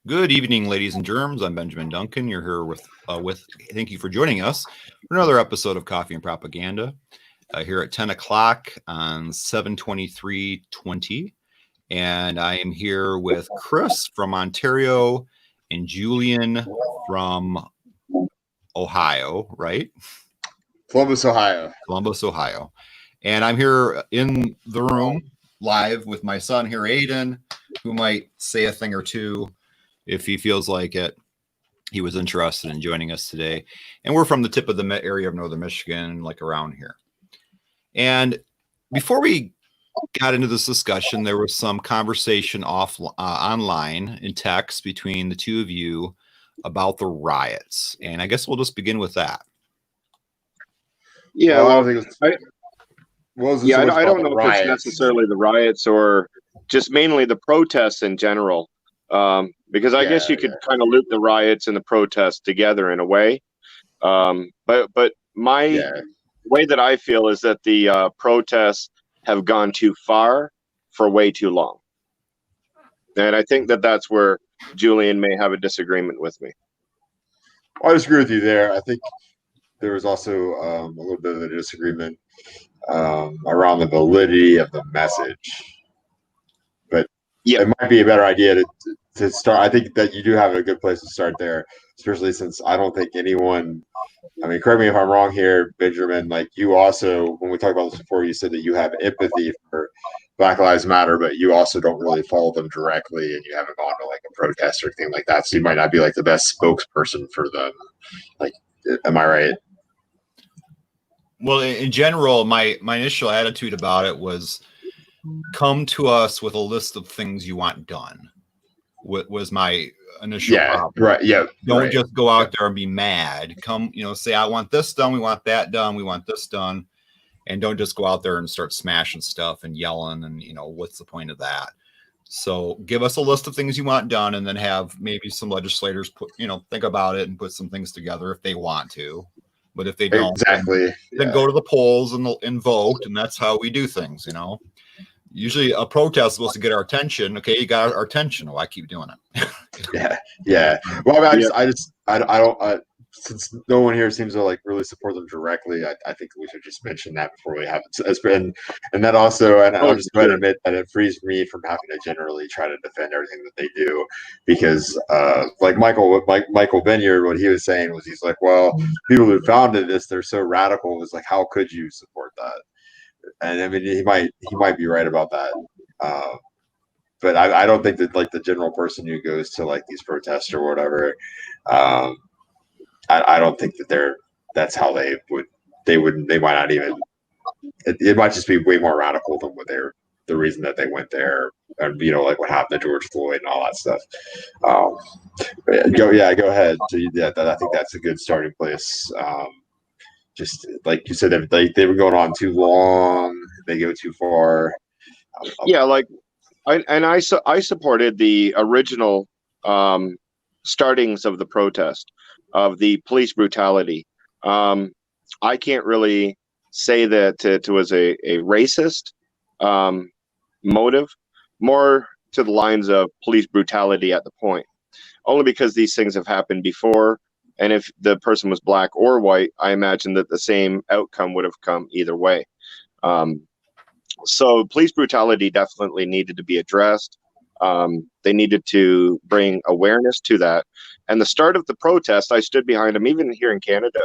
Good evening, ladies and germs. I'm Benjamin Duncan. You're here with. Thank you for joining us for another episode of Coffee and Propaganda here at 10 o'clock on 7/23/20, and I am here with Chris from Ontario and Julian from Ohio, right? Columbus, Ohio. Columbus, Ohio, and I'm here in the room live with my son here, Aiden, who might say a thing or two if he feels like it. He was interested in joining us today. And we're from the tip of the area of northern Michigan, like around here. And before we got into this discussion, there was some conversation online in text between the two of you about the riots. And I guess we'll just begin with that. Yeah, I don't know if it's necessarily the riots or just mainly the protests in general. Because I guess you could kind of loop the riots and the protests together in a way. But my way that I feel is that the protests have gone too far for way too long. And I think that that's where Julian may have a disagreement with me. I disagree with you there. I think there was also a little bit of a disagreement around the validity of the message. But it might be a better idea to start. I think that you do have a good place to start there, especially since I don't think anyone, I mean, correct me if I'm wrong here, Benjamin, like you also, when we talked about this before, you said that you have empathy for Black Lives Matter, but you also don't really follow them directly and you haven't gone to like a protest or anything like that. So you might not be like the best spokesperson for them. Like, am I right? Well, in general, my initial attitude about it was come to us with a list of things you want done. Was my initial problem. Right. Yeah. Don't just go out there and be mad. Come, say, I want this done. We want that done. We want this done. And don't just go out there and start smashing stuff and yelling. And, what's the point of that? So give us a list of things you want done and then have maybe some legislators think about it and put some things together if they want to. But if they don't, then go to the polls and vote. And that's how we do things, Usually a protest is supposed to get our attention. Okay, you got our attention. Well, I keep doing it. Yeah. Well, I don't. Since no one here seems to like really support them directly, I think we should just mention that before we have it. And that also, and I'll just go ahead and admit that it frees me from having to generally try to defend everything that they do, because like Michael Vineyard, what he was saying was he's like, well, people who founded this, they're so radical. It was like, how could you support that? And I mean, he might be right about that, but I don't think that like the general person who goes to like these protests or whatever, I don't think that that's how they might not even. It might just be way more radical than what the reason that they went there, and like what happened to George Floyd and all that stuff. Go ahead. So I think that's a good starting place. Just like you said, they were going on too long. They go too far. I supported the original startings of the protest, of the police brutality. I can't really say that it was a racist motive, more to the lines of police brutality at the point, only because these things have happened before. And if the person was black or white, I imagine that the same outcome would have come either way. So police brutality definitely needed to be addressed. They needed to bring awareness to that. And the start of the protest, I stood behind them, even here in Canada,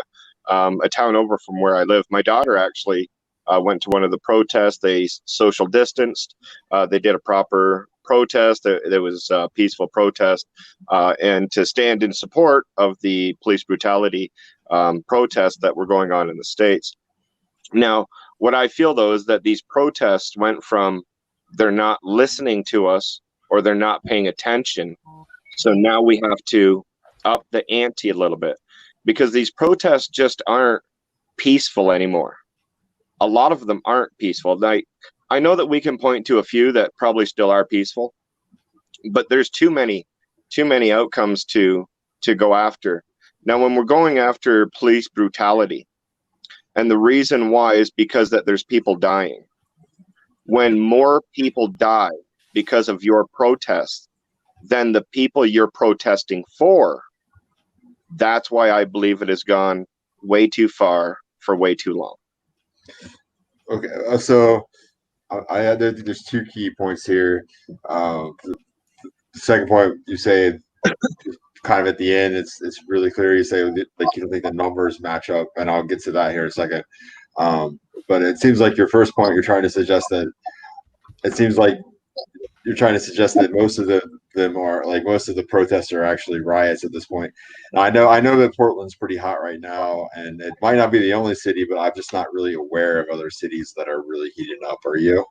a town over from where I live. My daughter actually went to one of the protests. They social distanced. They did a proper protest. There was a peaceful protest, and to stand in support of the police brutality protests that were going on in the States. Now, what I feel, though, is that these protests went from they're not listening to us or they're not paying attention. So now we have to up the ante a little bit, because these protests just aren't peaceful anymore. A lot of them aren't peaceful. I know that we can point to a few that probably still are peaceful, but there's too many outcomes to go after. Now, when we're going after police brutality, and the reason why is because that there's people dying. When more people die because of your protests, than the people you're protesting for. That's why I believe it has gone way too far for way too long. Okay, so there's two key points here. The second point, you say kind of at the end, it's really clear. You say like you don't think the numbers match up, and I'll get to that here in a second. But it seems like your first point, you're trying to suggest that most of them are like most of the protests are actually riots at this point. Now, I know that Portland's pretty hot right now, and it might not be the only city, but I'm just not really aware of other cities that are really heating up. Are you?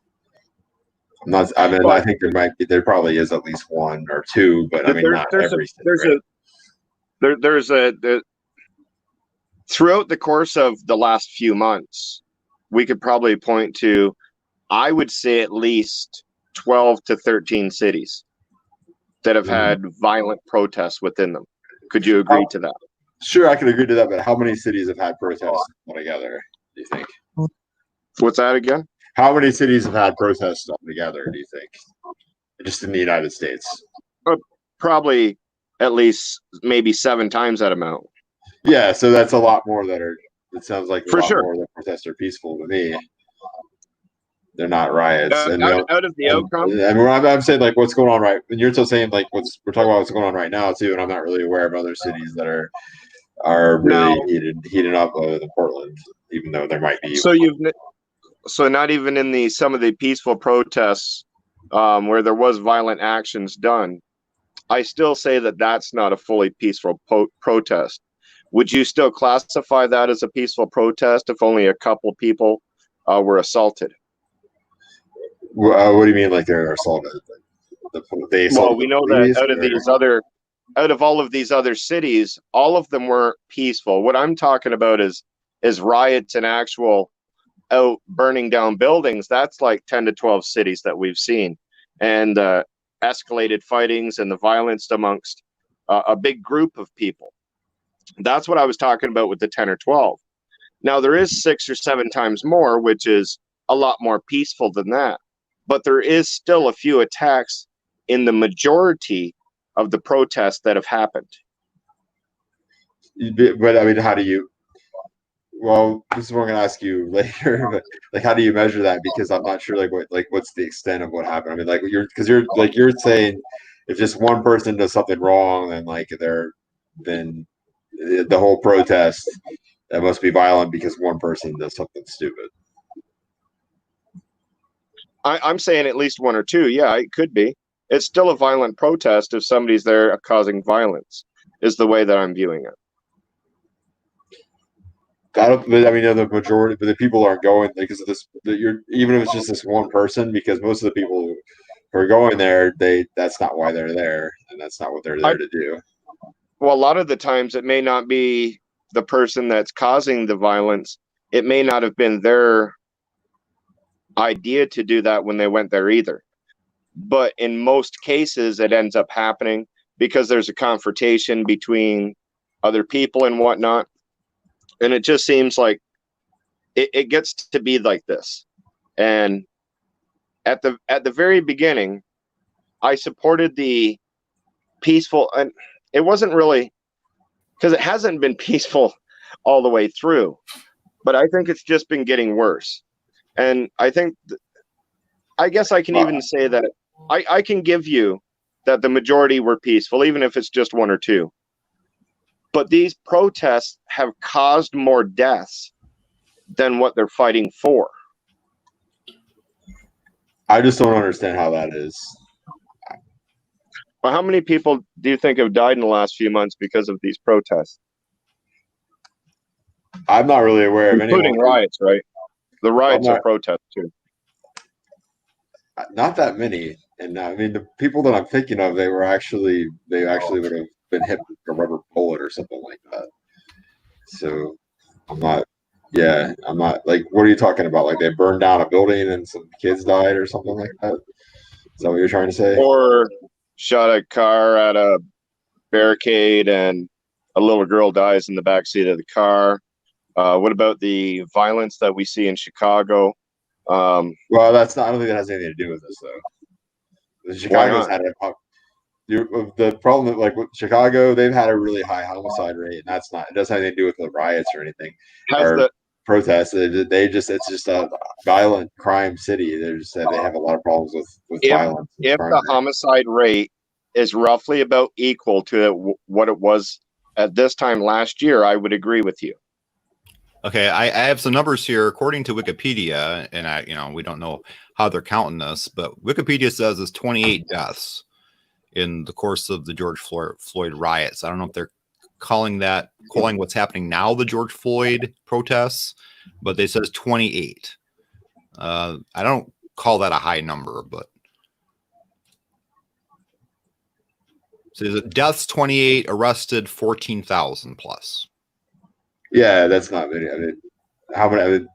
I'm not. I mean, I think there probably is at least one or two, but I mean, not every city. Throughout the course of the last few months, we could probably point to, I would say, at least 12 to 13 cities that have had violent protests within them. Could you agree to that? Sure, I can agree to that, but how many cities have had protests together, do you think? What's that again? How many cities have had protests together, do you think? Just in the United States? Probably at least maybe 7 times that amount. Yeah, so that's a lot more that are, it sounds like For sure. more of the protests are peaceful to me. They're not riots. Out of the outcome? I mean, I'm saying like what's going on right, and you're still saying like we're talking about what's going on right now too, and I'm not really aware of other cities that are really heated up other than Portland, even though there might be. So not even in some of the peaceful protests where there was violent actions done, I still say that that's not a fully peaceful protest. Would you still classify that as a peaceful protest if only a couple people were assaulted? What do you mean, like they're assaulted? Well, we know that out of all of these other cities, all of them were peaceful. What I'm talking about is riots and actual out burning down buildings. That's like 10 to 12 cities that we've seen, and escalated fightings and the violence amongst a big group of people. That's what I was talking about with the 10 or 12. Now there is 6 or 7 times more, which is a lot more peaceful than that. But there is still a few attacks in the majority of the protests that have happened. But I mean, how do you? Well, this is what I'm going to ask you later. But like, how do you measure that? Because I'm not sure what's the extent of what happened. I mean, like you're saying if just one person does something wrong, then then the whole protest that must be violent because one person does something stupid. I'm saying at least 1 or 2. Yeah, it could be. It's still a violent protest if somebody's there causing violence, is the way that I'm viewing it. I mean, the majority, but the people aren't going because of this. Even if it's just this one person, because most of the people who are going there, that's not why they're there, and that's not what they're there to do. Well, a lot of the times it may not be the person that's causing the violence. It may not have been their idea to do that when they went there either. But in most cases, it ends up happening because there's a confrontation between other people and whatnot. And it just seems like it gets to be like this. And at the very beginning, I supported the peaceful, and it wasn't really, because it hasn't been peaceful all the way through, but I think it's just been getting worse. And I guess I can even say that I can give you that the majority were peaceful, even if it's just 1 or 2. But these protests have caused more deaths than what they're fighting for. I just don't understand how that is. Well, how many people do you think have died in the last few months because of these protests? I'm not really aware of anyone. Including riots, right? The riots are protests too. Not that many. And I mean, the people that I'm thinking of, they actually would have been hit with a rubber bullet or something like that. So I'm not like, what are you talking about? Like they burned down a building and some kids died or something like that? Is that what you're trying to say? Or shot a car at a barricade and a little girl dies in the backseat of the car. What about the violence that we see in Chicago? Well, that's not. I don't think that has anything to do with this, though. Chicago's had the problem, like with Chicago, they've had a really high homicide rate, and that's not, it doesn't have anything to do with the riots or anything Has or the protests. It's just a violent crime city. They have a lot of problems with if violence and if crime the rate. homicide rate is roughly about equal to what it was at this time last year, I would agree with you. Okay, I have some numbers here according to Wikipedia, and we don't know how they're counting this, but Wikipedia says it's 28 deaths in the course of the George Floyd riots. I don't know if they're calling what's happening now the George Floyd protests, but they says 28. I don't call that a high number, but so is it deaths 28, arrested 14,000 plus. Yeah, that's not many. I mean, how many? I mean,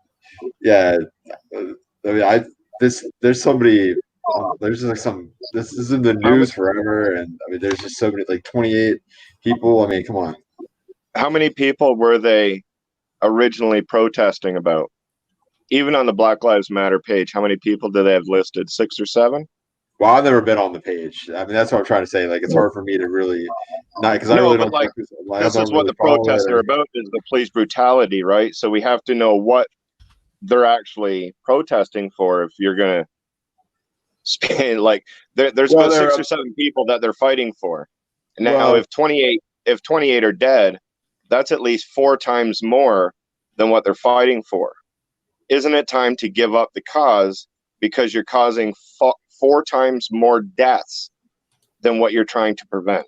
yeah, I mean, there's somebody. There's like some. This is in the news forever, and I mean, there's just so many, like 28 people. I mean, come on. How many people were they originally protesting about? Even on the Black Lives Matter page, how many people do they have listed? 6 or 7? Well, I've never been on the page. I mean, that's what I'm trying to say. Like, it's hard for me to really, not because I No, really but don't. like, I this don't is what really the follow protests it. are about, is the police brutality, right? So we have to know what they're actually protesting for if you're going to spend, like, there's Well, about 6 or 7 people that they're fighting for. Now, Well- if 28 are dead, that's at least 4 times more than what they're fighting for. Isn't it time to give up the cause because you're causing 4 times more deaths than what you're trying to prevent?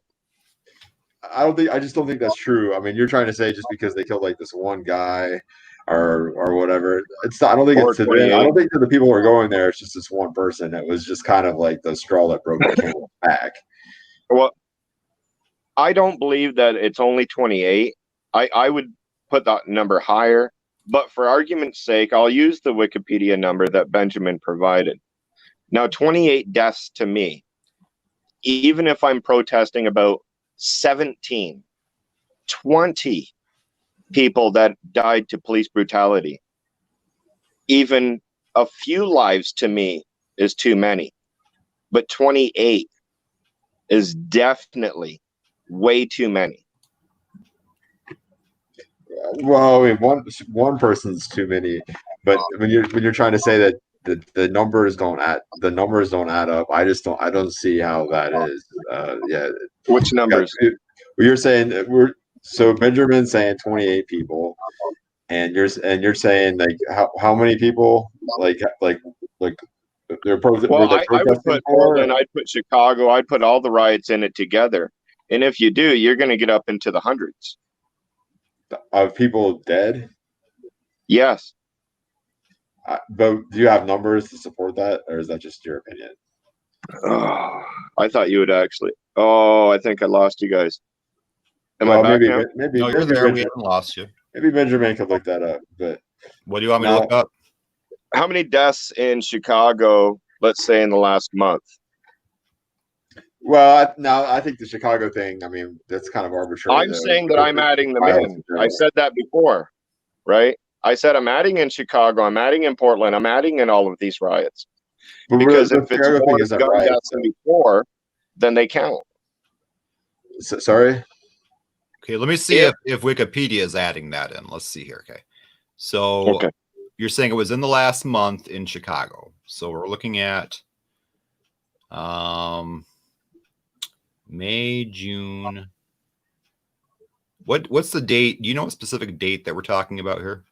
I just don't think that's true. I mean, you're trying to say just because they killed like this one guy or whatever. It's not, I don't think Or it's to them. 28. I don't think that the people who are going there, it's just this one person. It was just kind of like the straw that broke the camel's back. Well, I don't believe that it's only 28. I would put that number higher, but for argument's sake, I'll use the Wikipedia number that Benjamin provided. Now, 28 deaths to me, even if I'm protesting about 17, 20 people that died to police brutality, even a few lives to me is too many. But 28 is definitely way too many. Well, I mean, one person's too many, but when you're trying to say that the numbers don't add up, I don't see how that is. Yeah, Which numbers? you're saying that so Benjamin's saying 28 people, and you're saying like how many people like they're Well, I would protesting put for? Portland, I'd put Chicago, I'd put all the riots in it together. And if you do, you're going to get up into the hundreds. Of people dead. Yes. But do you have numbers to support that, or is that just your opinion? Oh, I thought you would actually. Oh, I think I lost you guys. Am I back now? Maybe No, you're there. We haven't lost you. Maybe Benjamin could look that up. But What do you want me to look up? How many deaths in Chicago, let's say in the last month? well, I think the Chicago thing. I mean, that's kind of arbitrary. I'm saying that I'm adding them in. I said that before, right? I said I'm adding in Chicago, I'm adding in Portland, I'm adding in all of these riots. Because if it's more gun deaths than before, then they count. Sorry. Okay, let me see if Wikipedia is adding that in. Let's see here. Okay. So you're saying it was in the last month in Chicago. So we're looking at May, June. What's the date? Do you know a specific date that we're talking about here?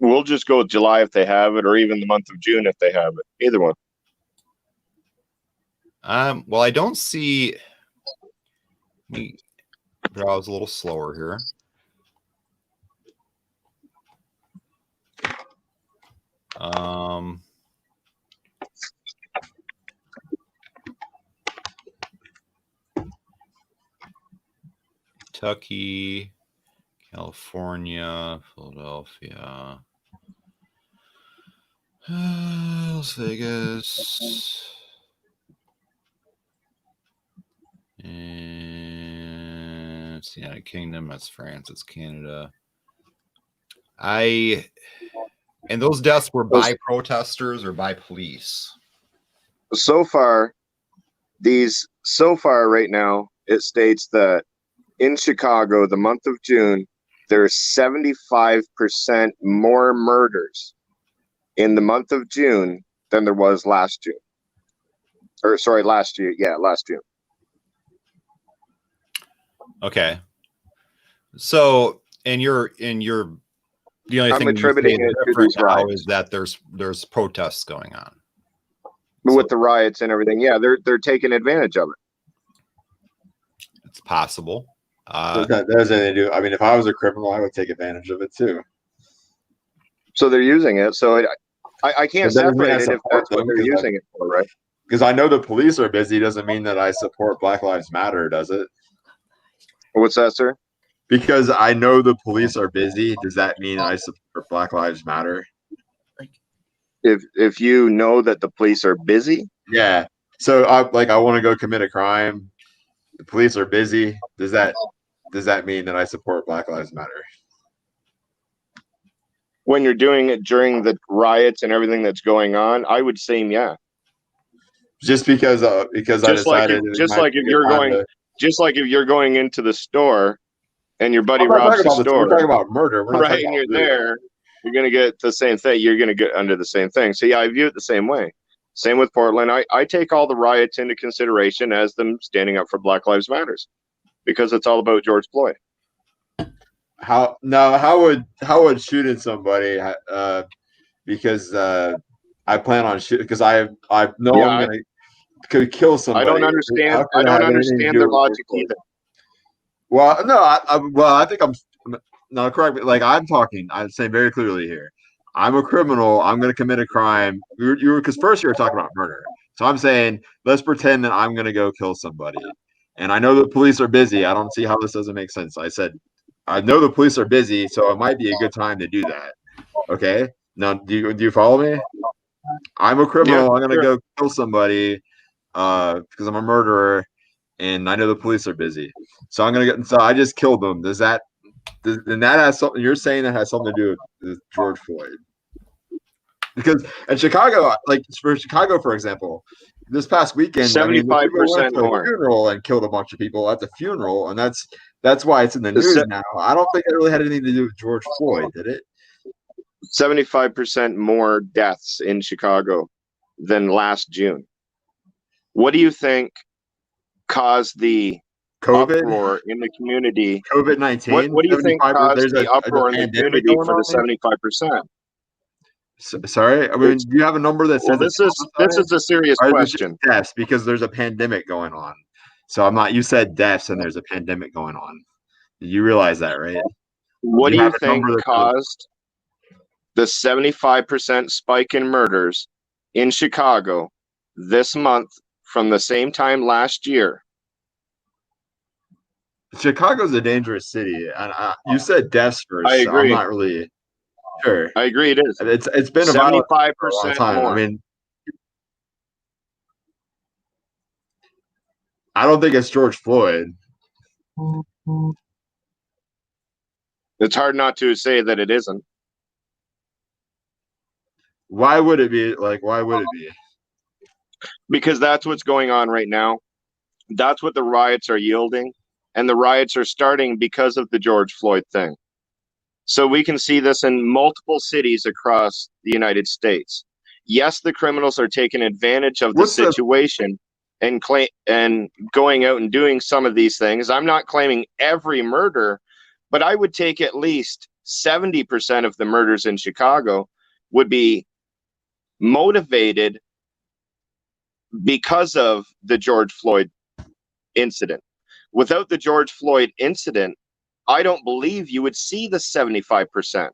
We'll just go with July if they have it, or even the month of June if they have it. Either one. Well, I don't see. Let me browse a little slower here. Kentucky, California, Philadelphia, Las Vegas, and it's the United Kingdom. That's France. It's Canada. And those deaths were by protesters or by police? So far, these so far right now, it states that in Chicago, the month of June, there's 75% more murders in the month of June than there was last June. Or sorry, last year. Yeah, last June. Okay. So, and you're the only I'm thing attributing you say it to different these now riots. is that there's protests going on. With the riots and everything, yeah, they're taking advantage of it. It's possible. That has anything to do. I mean, if I was a criminal, I would take advantage of it too. So they're using it. So I can't separate it if that's what they're using it for, right? Because I know the police are busy doesn't mean that I support Black Lives Matter, does it? What's that, sir? Because I know the police are busy, does that mean I support Black Lives Matter? If you know that the police are busy, yeah. So I want to go commit a crime. The police are busy. Does that mean that I support Black Lives Matter? When you're doing it during the riots and everything that's going on, I would say yeah. Just because I decided just like if you're going into the store and your buddy robs the store. We're talking about murder. We're not right, and you're there, you're going to get the same thing. You're going to get under the same thing. So yeah, I view it the same way. Same with Portland. I take all the riots into consideration as them standing up for Black Lives Matters because it's all about George Floyd. How would shooting somebody because I plan on shooting because I know I'm going to kill somebody. I don't understand their logic either. Well, no, I think I'm not correct. Like I'm saying very clearly here. I'm a criminal. I'm going to commit a crime. Because first you were talking about murder. So I'm saying let's pretend that I'm going to go kill somebody. And I know the police are busy. I don't see how this doesn't make sense. I said I know the police are busy, so it might be a good time to do that. Okay. Now, do you follow me? I'm a criminal. Yeah, I'm going to go kill somebody because I'm a murderer. And I know the police are busy, so I just killed them. And that has something you're saying that has something to do with George Floyd? Because in Chicago, like for Chicago, for example, this past weekend, 75% more funeral and killed a bunch of people at the funeral, and that's why it's in the news now. I don't think it really had anything to do with George Floyd, did it? 75% more deaths in Chicago than last June. What do you think caused the COVID uproar in the community? COVID-19. What do you think caused the uproar in the community for the 75%? Sorry, I mean, do you have a number that says? Well, this is a serious question. Deaths, because there's a pandemic going on. So I'm not. You said deaths, and there's a pandemic going on. You realize that, right? What do you think caused the 75% spike in murders in Chicago this month from the same time last year? Chicago's a dangerous city, and you said deaths first. I agree. So I'm not really sure. I agree. It is. It's been 75% for a long time. more. I mean, I don't think it's George Floyd. It's hard not to say that it isn't. Why would it be? Like, why would it be? Because that's what's going on right now. That's what the riots are yielding. And the riots are starting because of the George Floyd thing. So we can see this in multiple cities across the United States. Yes, the criminals are taking advantage of the situation and going out and doing some of these things. I'm not claiming every murder, but I would take at least 70% of the murders in Chicago would be motivated because of the George Floyd incident. Without the George Floyd incident, I don't believe you would see the 75%.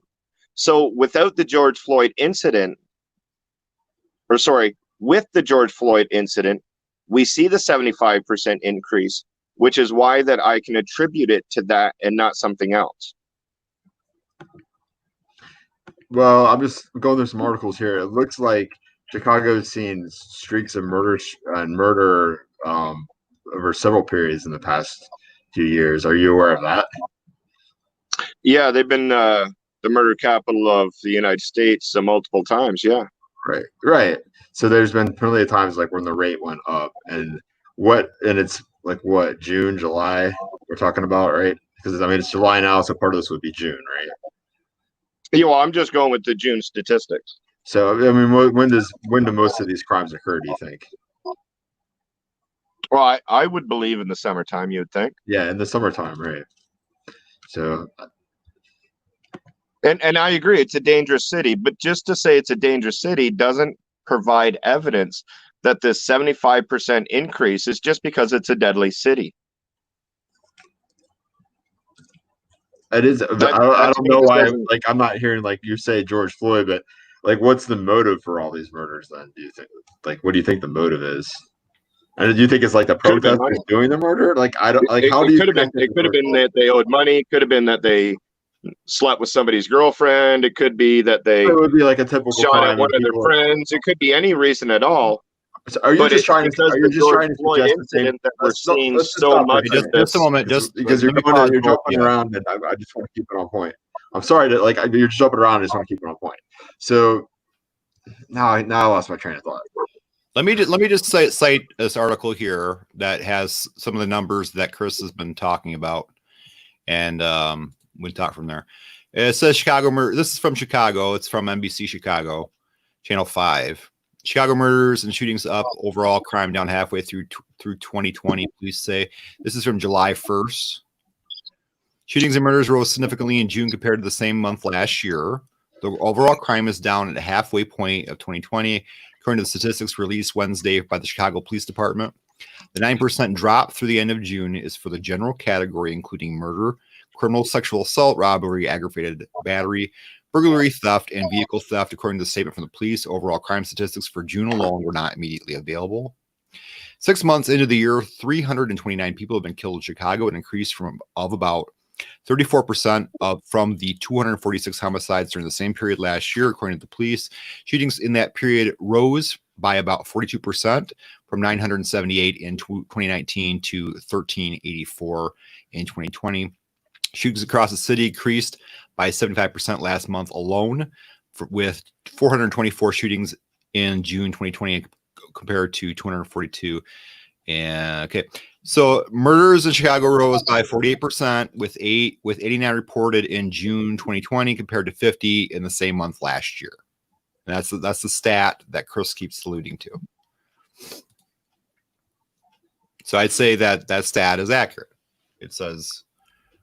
So without the George Floyd incident, with the George Floyd incident, we see the 75% increase, which is why that I can attribute it to that and not something else. Well, I'm just going through some articles here. It looks like Chicago's seen streaks of murder over several periods in the past few years. Are you aware of that? Yeah, they've been the murder capital of the United States multiple times. Yeah. Right. So there's been plenty of times like when the rate went up, and and it's like what, June, July we're talking about, right? Because I mean it's July now, so part of this would be June, right? Yeah, well, I'm just going with the June statistics. So I mean, when do most of these crimes occur, do you think? Well, I would believe in the summertime, you would think. Yeah, in the summertime, right? So And I agree, it's a dangerous city, but just to say it's a dangerous city doesn't provide evidence that this 75% increase is just because it's a deadly city. it is. I don't know why. Like, I'm not hearing like you say George Floyd, but like, what's the motive for all these murders? Then, do you think? Like, what do you think the motive is? And do you think it's like the protesters doing the murder? Like, I don't like. How do you? It could have been that they owed money. Could have been that they slept with somebody's girlfriend. It could be that they it would be like a typical shot at one of their friends. It could be any reason at all. So are you just trying to? Are you just trying to suggest the same that we're seeing so much? Just a moment, just because you're jumping around, and I just want to keep it on point. I'm sorry to like you're just jumping around. I just want to keep it on point. So now I lost my train of thought. Let me just cite this article here that has some of the numbers that Chris has been talking about, and we'll talk from there. It says Chicago murder. This is from Chicago. It's from NBC Chicago, Channel 5. Chicago murders and shootings up. Overall crime down halfway through 2020. Police say this is from July 1st. Shootings and murders rose significantly in June compared to the same month last year. The overall crime is down at the halfway point of 2020. According to the statistics released Wednesday by the Chicago Police Department, the 9% drop through the end of June is for the general category, including murder, criminal sexual assault, robbery, aggravated battery, burglary, theft, and vehicle theft. According to the statement from the police, overall crime statistics for June alone were not immediately available. 6 months into the year, 329 people have been killed in Chicago, an increase of about 34% from the 246 homicides during the same period last year, according to the police. Shootings in that period rose by about 42% from 978 in 2019 to 1384 in 2020. Shootings across the city increased by 75% last month alone, with 424 shootings in June 2020 compared to 242. And okay. So murders in Chicago rose by 48% with 89 reported in June 2020 compared to 50 in the same month last year. And that's the stat that Chris keeps alluding to. So I'd say that stat is accurate. It says,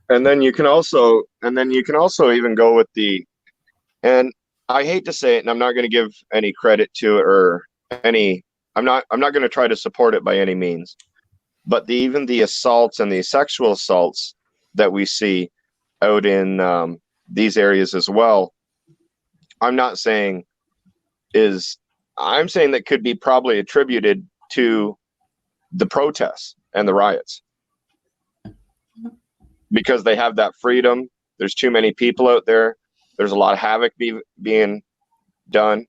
and then you can also even go with and I hate to say it, and I'm not going to give any credit to it or any. I'm not going to try to support it by any means. But even the assaults and the sexual assaults that we see out in these areas as well, I'm saying that could be probably attributed to the protests and the riots. Because they have that freedom. There's too many people out there. There's a lot of havoc being done.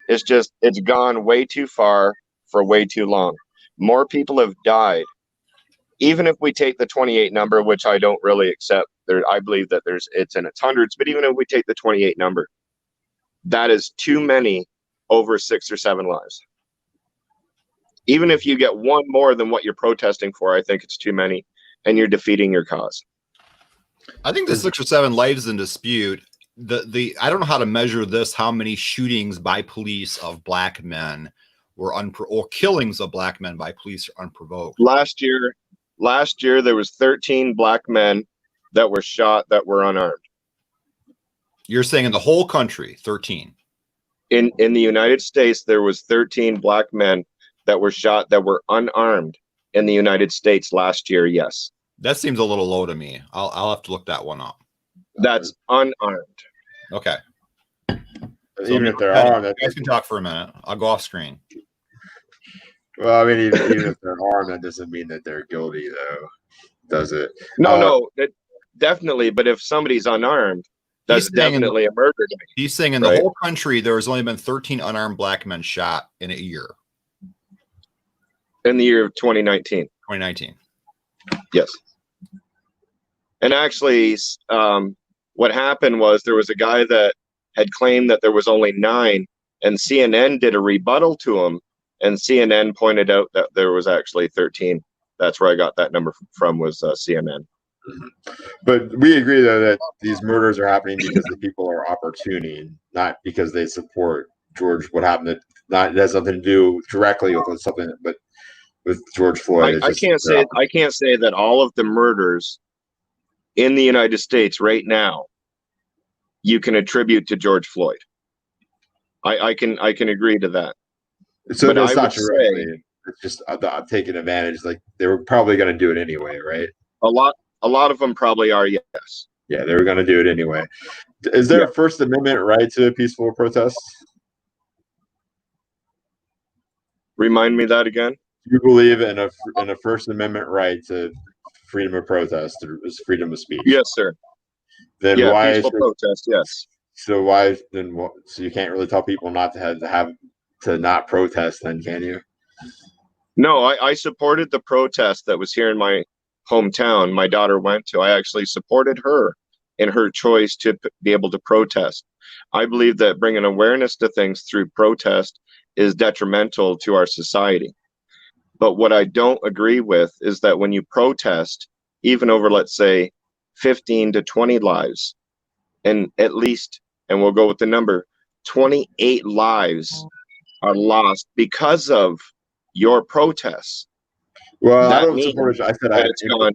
It's gone way too far for way too long. More people have died. Even if we take the 28 number, which I don't really accept, I believe that it's in its hundreds, but even if we take the 28 number, that is too many over 6 or 7 lives. Even if you get one more than what you're protesting for, I think it's too many, and you're defeating your cause. I think the 6 or 7 lives in dispute. I don't know how to measure this, how many shootings by police of black men were or killings of black men by police are unprovoked. Last year, there was 13 black men that were shot that were unarmed. You're saying in the whole country, 13? In the United States, there was 13 black men that were shot that were unarmed in the United States last year, yes. That seems a little low to me. I'll have to look that one up. That's unarmed. Okay. Even if they're armed, you guys can talk for a minute. I'll go off screen. Well, I mean, even if they're armed, that doesn't mean that they're guilty, though, does it? No, definitely. But if somebody's unarmed, that's definitely a murder to me. He's saying in the whole country, there has only been 13 unarmed black men shot in a year. In the year of 2019. 2019. Yes. And actually, what happened was there was a guy that had claimed that there was only 9, and CNN did a rebuttal to him and CNN pointed out that there was actually 13. That's where I got that number from, was CNN. But we agree, though, that these murders are happening because the people are opportuning, not because they support George. What happened? It has nothing to do directly with something, but with George Floyd. I can't say that all of the murders in the United States right now you can attribute to George Floyd. I can agree to that. So but that's I not would directly. say It's just I'm taking advantage. Like they were probably going to do it anyway, right? a lot of them probably are, yes. Yeah, they were going to do it anyway. Is there a First Amendment right to peaceful protest? Remind me that again. Do you believe in a First Amendment right to freedom of protest, or freedom of speech? Yes, sir. Then why peaceful protest? Yes. So why then? So you can't really tell people not to not protest, then, can you? No, I supported the protest that was here in my hometown. My daughter went to. I actually supported her in her choice to be able to protest. I believe that bringing awareness to things through protest is detrimental to our society. But what I don't agree with is that when you protest, even over, let's say, 15 to 20 lives, and at least, and we'll go with the number, 28 lives are lost because of your protests. Well, that I don't means support it. I said that it's gone.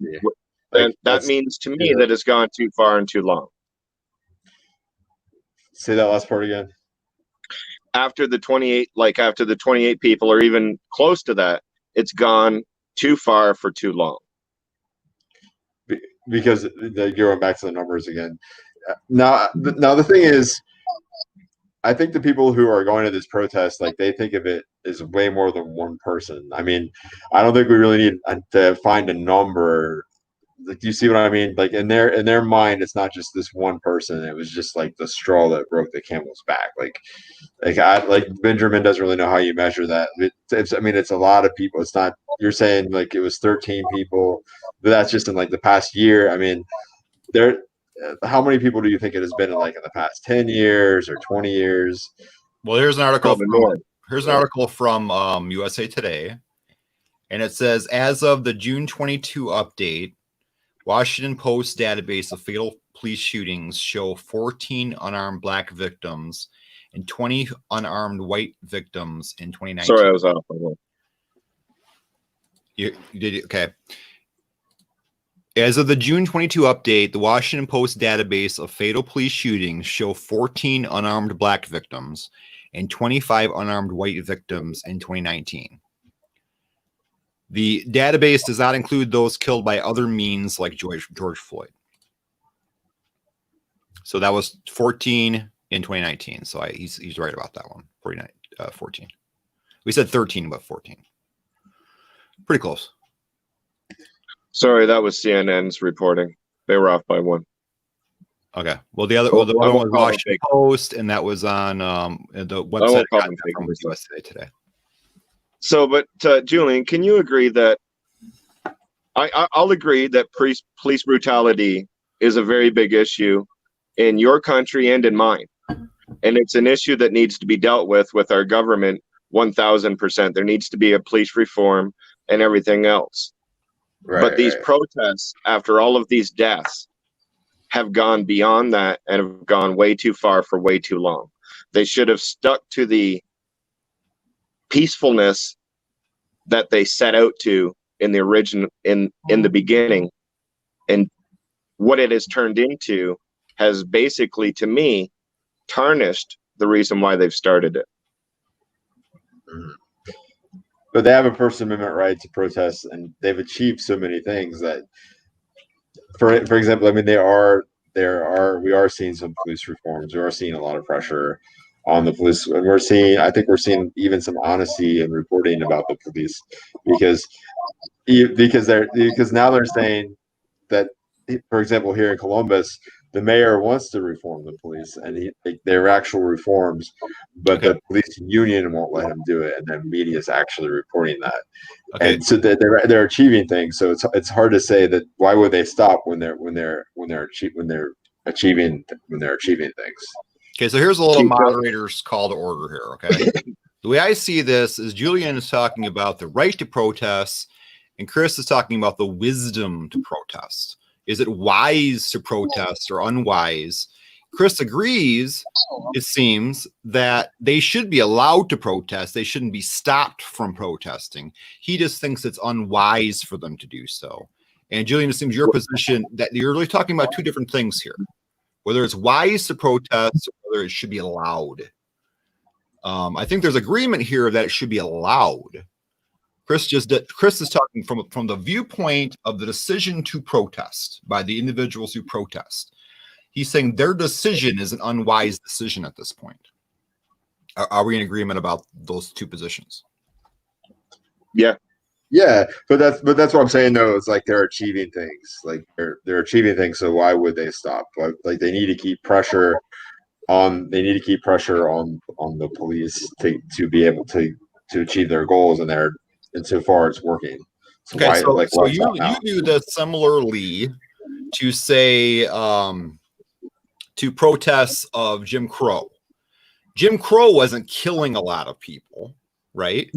That means to me that it's gone too far and too long. Say that last part again. After the 28 people, or even close to that, it's gone too far for too long. Because going back to the numbers again. Now the thing is, I think the people who are going to this protest, like, they think of it as way more than one person. I mean, I don't think we really need to find a number. Like, do you see what I mean? Like, in their mind, it's not just this one person. It was just like the straw that broke the camel's back. Like Benjamin doesn't really know how you measure that. It's a lot of people. It's not. You're saying like it was 13 people, but that's just in like the past year. I mean, how many people do you think it has been in the past 10 years or 20 years? Well, here's an article Probably more. Here's an article from USA Today, and it says, as of the June 22 update, Washington Post database of fatal police shootings show 14 unarmed black victims and 20 unarmed white victims in 2019. Sorry, I was off. You did it? Okay. As of the June 22 update, the Washington Post database of fatal police shootings show 14 unarmed black victims and 25 unarmed white victims in 2019. The database does not include those killed by other means like George Floyd. So that was 14 in 2019. So he's right about that one. 14. We said 13, but 14. Pretty close. Sorry, that was CNN's reporting. They were off by one. Okay. Well, the other one was Washington Post, and that was on the website from USA Today. So, but Julian, can you agree that I'll agree that police brutality is a very big issue in your country and in mine, and it's an issue that needs to be dealt with our government 1,000%. There needs to be a police reform and everything else. Right, but these protests, after all of these deaths, have gone beyond that and have gone way too far for way too long. They should have stuck to the peacefulness that they set out to in the origin in the beginning, and what it has turned into has basically, to me, tarnished the reason why they've started it. But they have a First Amendment right to protest, and they've achieved so many things that, for example, I mean, we are seeing some police reforms. We are seeing a lot of pressure on the police, and I think we're seeing even some honesty in reporting about the police, because now they're saying that, for example, here in Columbus, the mayor wants to reform the police, and there are actual reforms, but the police union won't let him do it, and then media is actually reporting that. Okay. And so they're achieving things. So it's hard to say that why would they stop when they're achieving things. Okay, so here's a little moderator's call to order here. Okay. The way I see this is Julian is talking about the right to protest, and Chris is talking about the wisdom to protest. Is it wise to protest or unwise? Chris agrees, it seems, that they should be allowed to protest. They shouldn't be stopped from protesting. He just thinks it's unwise for them to do so. And Julian, it seems your position that you're really talking about two different things here, whether it's wise to protest or whether it should be allowed. I think there's agreement here that it should be allowed. Chris is talking from the viewpoint of the decision to protest by the individuals who protest. He's saying their decision is an unwise decision at this point. Are we in agreement about those two positions? Yeah. Yeah, but that's what I'm saying though. It's like they're achieving things. Like they're achieving things. So why would they stop? Like they need to keep pressure on. They need to keep pressure on the police to be able to achieve their goals, and so far it's working. So okay, why you do this similarly to say to protests of Jim Crow. Jim Crow wasn't killing a lot of people, right?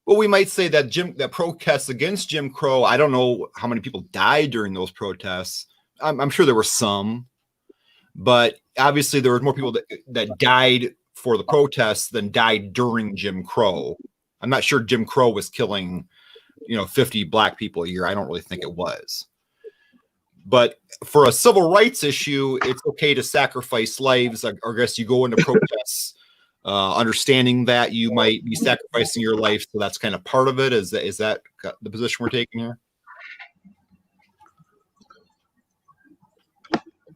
Well, we might say that protests against Jim Crow, I don't know how many people died during those protests. I'm sure there were some, but obviously there were more people that died for the protests than died during Jim Crow. I'm not sure Jim Crow was killing, 50 black people a year. I don't really think it was. But for a civil rights issue, it's okay to sacrifice lives. I guess you go into protests understanding that you might be sacrificing your life, so that's kind of part of it. Is that the position we're taking here?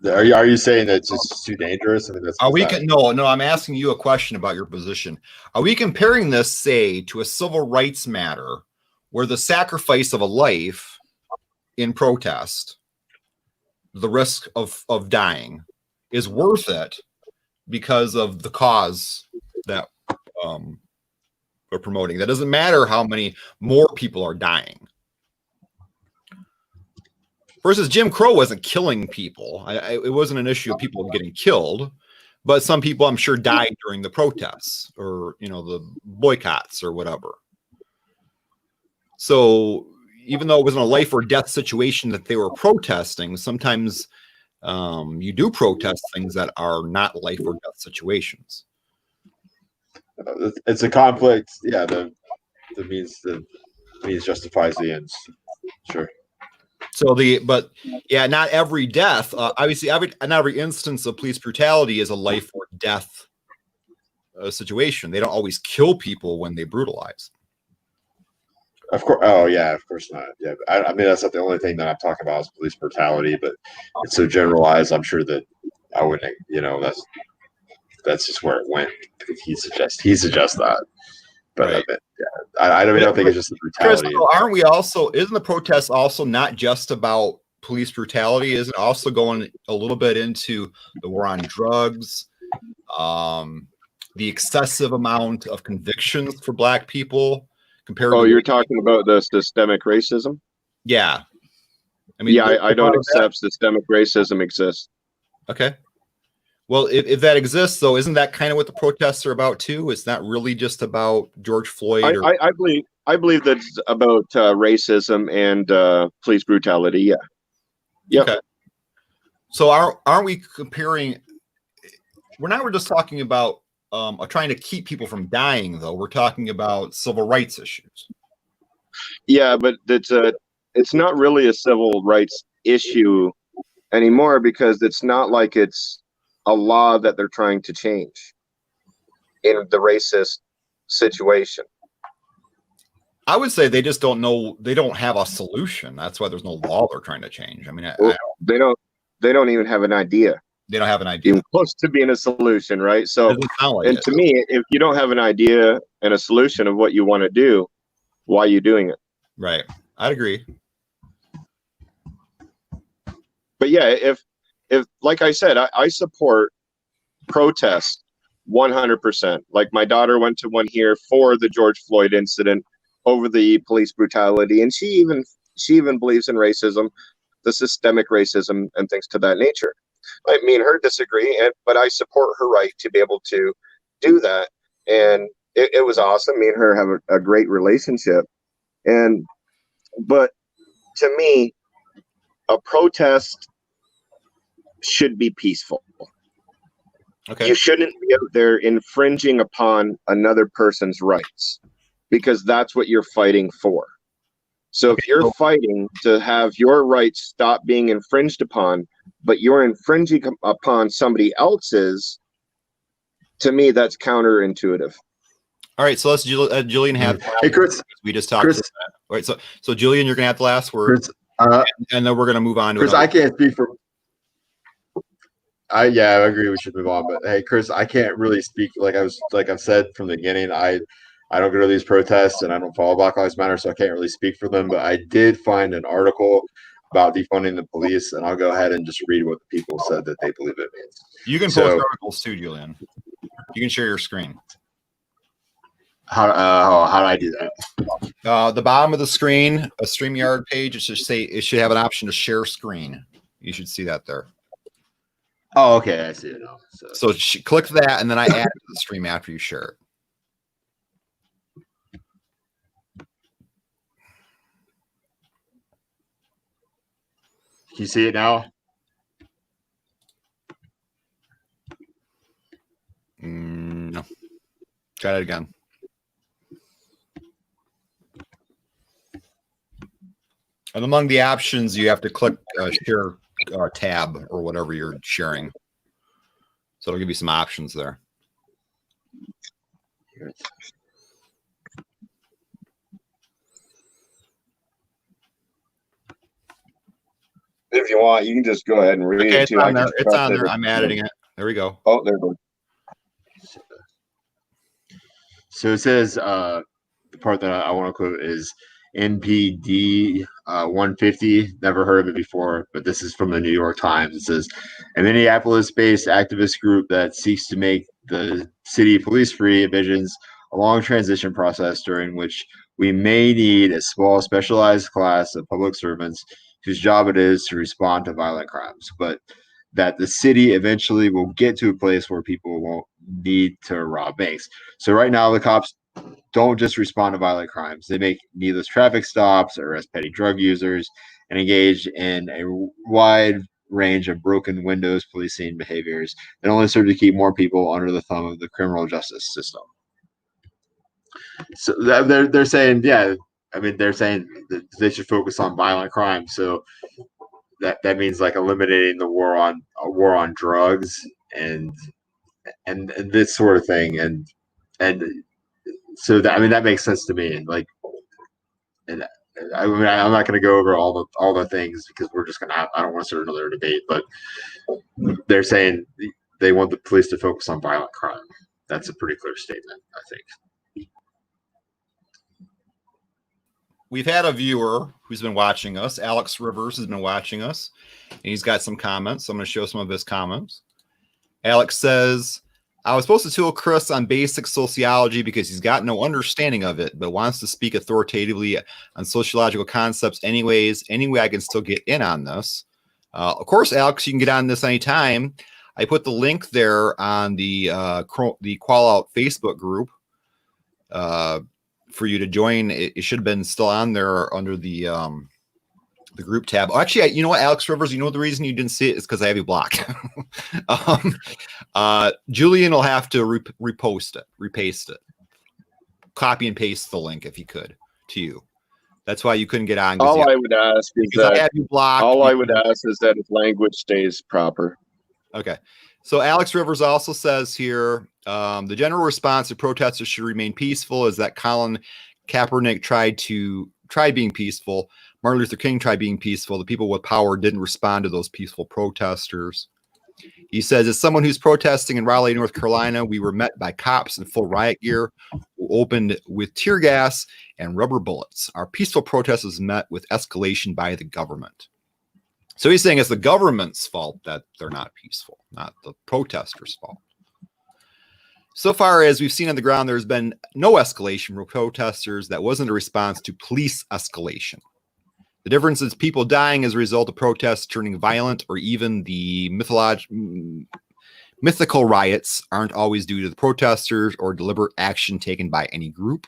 Are you saying that it's just too dangerous? I mean, No, I'm asking you a question about your position. Are we comparing this, say, to a civil rights matter where the sacrifice of a life in protest, the risk of dying, is worth it because of the cause that we're promoting? That doesn't matter how many more people are dying. Versus Jim Crow wasn't killing people. It wasn't an issue of people getting killed, but some people I'm sure died during the protests or, the boycotts or whatever. So even though it wasn't a life or death situation that they were protesting, sometimes you do protest things that are not life or death situations. it's a conflict. Yeah, the means justifies the ends. Sure. So not every death, obviously, not every instance of police brutality is a life or death situation. They don't always kill people when they brutalize. Of course. Oh yeah, of course not. Yeah, I mean that's not the only thing that I'm talking about is police brutality, but it's so generalized. I'm sure that I wouldn't. That's just where it went. He suggests that, but right. I don't think it's just the brutality. Chris, isn't the protest also not just about police brutality? Isn't it also going a little bit into the war on drugs, the excessive amount of convictions for black people compared to you're talking about the systemic racism? Yeah. I mean, I don't accept systemic racism exists. Okay. Well, if that exists, though, isn't that kind of what the protests are about too? It's not really just about George Floyd. I believe that's about racism and police brutality. Yeah. Yeah. Okay. So aren't we comparing? We're just talking about trying to keep people from dying, though. We're talking about civil rights issues. Yeah, but it's not really a civil rights issue anymore because it's not like it's a law that they're trying to change in the racist situation. I would say they just don't know. They don't have a solution. That's why there's no law they're trying to change. I mean, they don't even have an idea. They don't have an idea. Even close to being a solution, right? So, like to me, if you don't have an idea and a solution of what you want to do, why are you doing it? Right. I'd agree. But yeah, if like I said, I support protests 100%. Like my daughter went to one here for the George Floyd incident over the police brutality, and she even believes in racism, the systemic racism and things to that nature. Me and her disagree, but I support her right to be able to do that. And it was awesome. Me and her have a great relationship. But to me, a protest should be peaceful. Okay. You shouldn't be out there infringing upon another person's rights, because that's what you're fighting for. So if you're fighting to have your rights stop being infringed upon, but you're infringing upon somebody else's, to me, that's counterintuitive. All right, so let's Julian have. Hey, Chris. We just talked. Chris. About that. All right, so Julian, you're gonna have the last word, Chris, and then we're gonna move on to. Chris, I can't speak for. I agree. We should move on, but hey, Chris, I can't really speak. Like I've said from the beginning, I don't go to these protests and I don't follow Black Lives Matter, so I can't really speak for them. But I did find an article about defunding the police, and I'll go ahead and just read what the people said that they believe it means. You can post articles too, Julian. You can share your screen. How do I do that? The bottom of the screen, a StreamYard page, it should have an option to share screen. You should see that there. Oh, okay, I see it now. So click that, and then I add it to the stream after you share it. Can you see it now? No. Try it again. And among the options, you have to click share tab or whatever you're sharing. So it'll give you some options there. If you want, you can just go ahead and read it. It's on there. It's on there. I'm editing it. There we go. Oh, there we go. So it says the part that I want to quote is NPD 150. Never heard of it before, but this is from the New York Times. It says a Minneapolis-based activist group that seeks to make the city police-free envisions a long transition process during which we may need a small specialized class of public servants whose job it is to respond to violent crimes, but that the city eventually will get to a place where people won't need to rob banks. So right now, the cops don't just respond to violent crimes. They make needless traffic stops, arrest petty drug users, and engage in a wide range of broken windows policing behaviors that only serve to keep more people under the thumb of the criminal justice system. So they're saying, they're saying that they should focus on violent crime. So that means like eliminating the war on drugs and this sort of thing, and so that makes sense to me. Like, and I'm not going to go over all the things because we're just going to I don't want to start another debate, but they're saying they want the police to focus on violent crime. That's a pretty clear statement, I think. We've had a viewer who's been watching us. Alex Rivers has been watching us, and he's got some comments. So I'm going to show some of his comments. Alex says, I was supposed to tell Chris on basic sociology because he's got no understanding of it, but wants to speak authoritatively on sociological concepts anyways. Anyway, I can still get in on this. Of course, Alex, you can get on this anytime. I put the link there on the Call Out Facebook group for you to join. It should have been still on there under the group tab. Oh, actually, you know what, Alex Rivers, you know the reason you didn't see it is because I have you blocked. Julian will have to repaste it, copy and paste the link if he could to you. That's why you couldn't get on. All I would ask is that I have you blocked. All I would ask is that his language stays proper. Okay. So Alex Rivers also says here, the general response to protesters should remain peaceful is that Colin Kaepernick tried being peaceful. Martin Luther King tried being peaceful. The people with power didn't respond to those peaceful protesters. He says, as someone who's protesting in Raleigh, North Carolina, we were met by cops in full riot gear who opened with tear gas and rubber bullets. Our peaceful protest was met with escalation by the government. So he's saying it's the government's fault that they're not peaceful, not the protesters' fault. So far as we've seen on the ground, there's been no escalation from protesters that wasn't a response to police escalation. The difference is people dying as a result of protests turning violent, or even the Mythical riots aren't always due to the protesters or deliberate action taken by any group.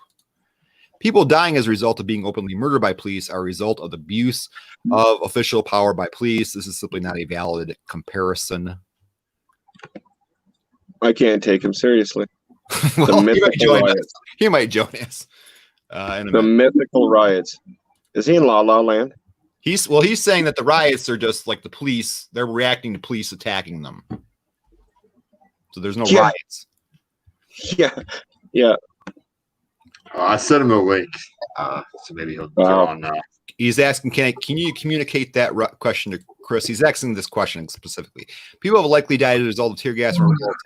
People dying as a result of being openly murdered by police are a result of the abuse of official power by police. This is simply not a valid comparison. I can't take him seriously. Well, he might join us. Riots. He might join us. The mythical riots. Is he in La La Land? He's saying that the riots are just like the police. They're reacting to police attacking them. So there's no riots. Yeah. I sent him a link, so maybe he'll get on now. He's asking, can you communicate that question to Chris? He's asking this question specifically. People have likely died as a result of tear gas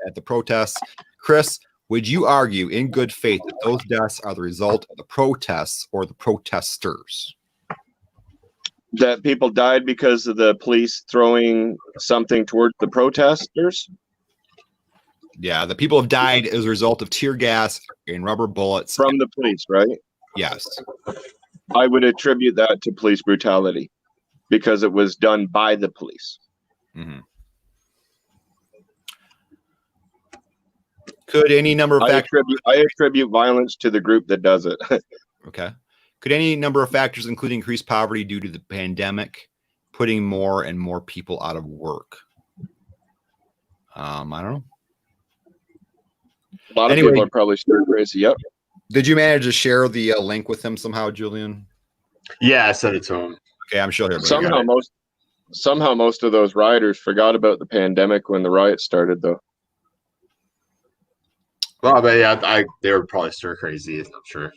at the protests. Chris, would you argue in good faith that those deaths are the result of the protests or the protesters? That people died because of the police throwing something towards the protesters? Yeah, the people have died as a result of tear gas and rubber bullets. From the police, right? Yes. I would attribute that to police brutality because it was done by the police. Mm-hmm. Could any number of factors... I attribute violence to the group that does it. Okay. Could any number of factors, including increased poverty due to the pandemic, putting more and more people out of work? I don't know. A lot of people are probably stir crazy. Yep. Did you manage to share the link with him somehow, Julian? Yeah, I sent it to him. Okay, I'm sure. Somehow most of those rioters forgot about the pandemic when the riots started, though. Well, but yeah, they were probably stir crazy. I'm sure.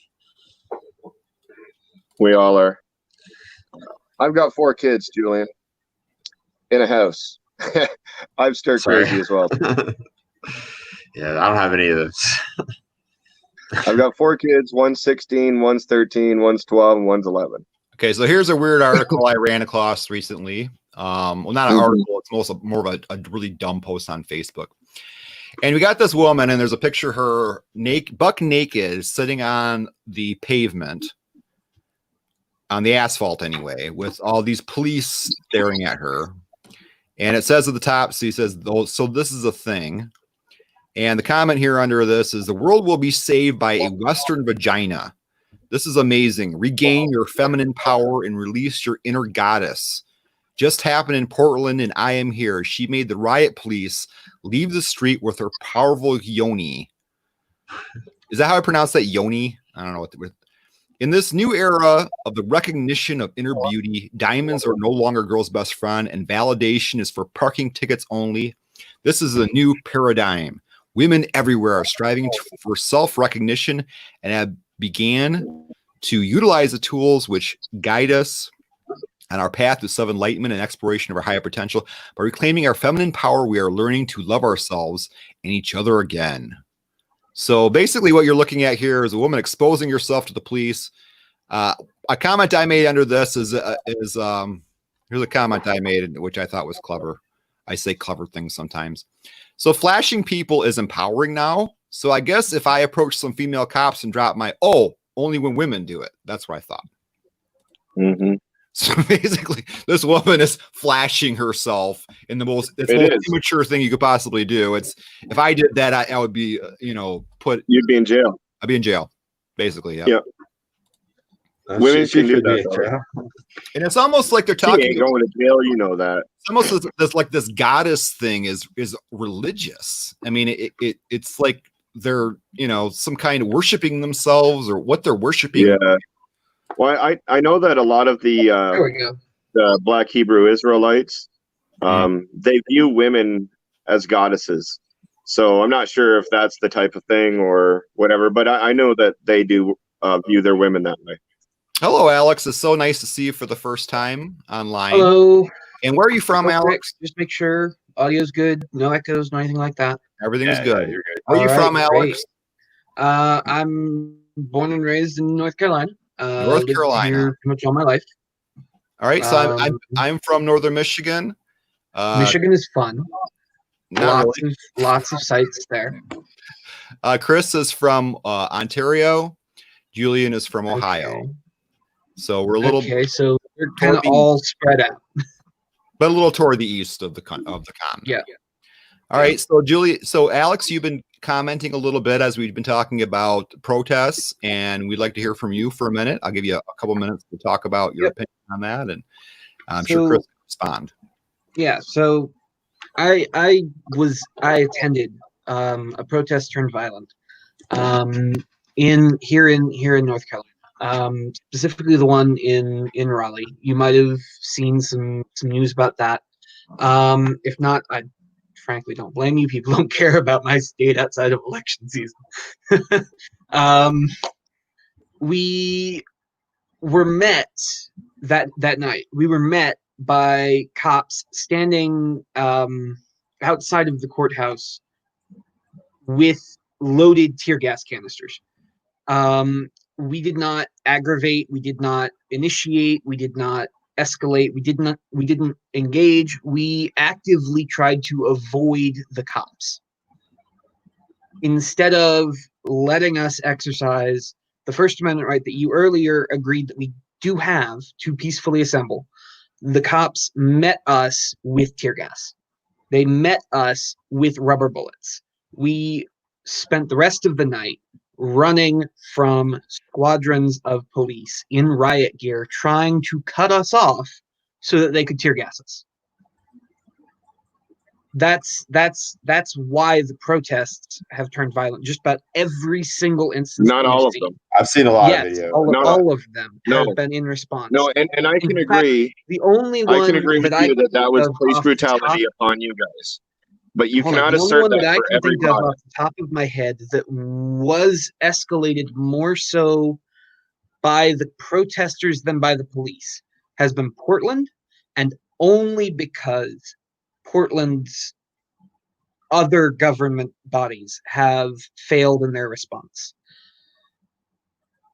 We all are. I've got 4 kids, Julian, in a house. I've stir crazy as well. Yeah, I don't have any of those. I've got 4 kids. One's 16, one's 13, one's 12, and one's 11. Okay, so here's a weird article I ran across recently. Well, not an article. It's more of a really dumb post on Facebook. And we got this woman, and there's a picture of her buck naked, sitting on the pavement, on the asphalt anyway, with all these police staring at her. And it says at the top, so he says, so this is a thing. And the comment here under this is, the world will be saved by a Western vagina. This is amazing. Regain your feminine power and release your inner goddess. Just happened in Portland, and I am here. She made the riot police leave the street with her powerful yoni. Is that how I pronounce that? Yoni? I don't know what. In this new era of the recognition of inner beauty, diamonds are no longer girls' best friend, and validation is for parking tickets only. This is a new paradigm. Women everywhere are striving for self-recognition and have began to utilize the tools which guide us on our path to self-enlightenment and exploration of our higher potential. By reclaiming our feminine power, we are learning to love ourselves and each other again. So basically what you're looking at here is a woman exposing herself to the police. A comment I made under this is here's a comment I made, which I thought was clever. I say clever things sometimes. So flashing people is empowering now. So I guess if I approach some female cops and drop my, only when women do it. That's what I thought. Mm-hmm. So basically, this woman is flashing herself in the most immature thing you could possibly do. It's if I did that, I would be, You'd be in jail. I'd be in jail, basically. Yeah. Women should do that. And it's almost like they're talking. She ain't going to jail, you know that. It's almost this goddess thing is religious. I mean, it's like they're some kind of worshiping themselves or what they're worshiping. Yeah. Well, I know that a lot of the Black Hebrew Israelites, they view women as goddesses. So I'm not sure if that's the type of thing or whatever, but I know that they do view their women that way. Hello, Alex. It's so nice to see you for the first time online. Hello. And where are you from, Alex? Just make sure audio's good, no echoes, no anything like that. Everything's good. You're good. Where are you from, Alex? I'm born and raised in North Carolina. North Carolina. Here pretty much all my life. All right, so I'm from Northern Michigan. Michigan is fun. Lots of sites there. Chris is from Ontario. Julian is from Ohio. Okay. So we're a little so we're kind of all spread out, but a little toward the east of the continent. Yeah. All right. So so Alex, you've been commenting a little bit as we've been talking about protests, and we'd like to hear from you for a minute. I'll give you a couple minutes to talk about your opinion on that, and I'm sure Chris will respond. Yeah. So I attended a protest turned violent in North Carolina, specifically the one in Raleigh. You might have seen some news about that. If not, I frankly don't blame you. People don't care about my state outside of election season. We were met that night. We were met by cops standing outside of the courthouse with loaded tear gas canisters. We did not aggravate. We did not initiate. We did not escalate. We didn't engage. We actively tried to avoid the cops. Instead of letting us exercise the First Amendment right that you earlier agreed that we do have to peacefully assemble, the cops met us with tear gas. They met us with rubber bullets. We spent the rest of the night running from squadrons of police in riot gear, trying to cut us off so that they could tear gas us. That's why the protests have turned violent. Just about every single instance. Not all of them. I've seen a lot of Yes, videos. all of them have been in response. No, and I can In fact, agree. the only one I can agree with you that was police brutality upon you guys. But you cannot assert that for everybody. Think of off the top of my head that was escalated more so by the protesters than by the police has been Portland, and only because Portland's other government bodies have failed in their response.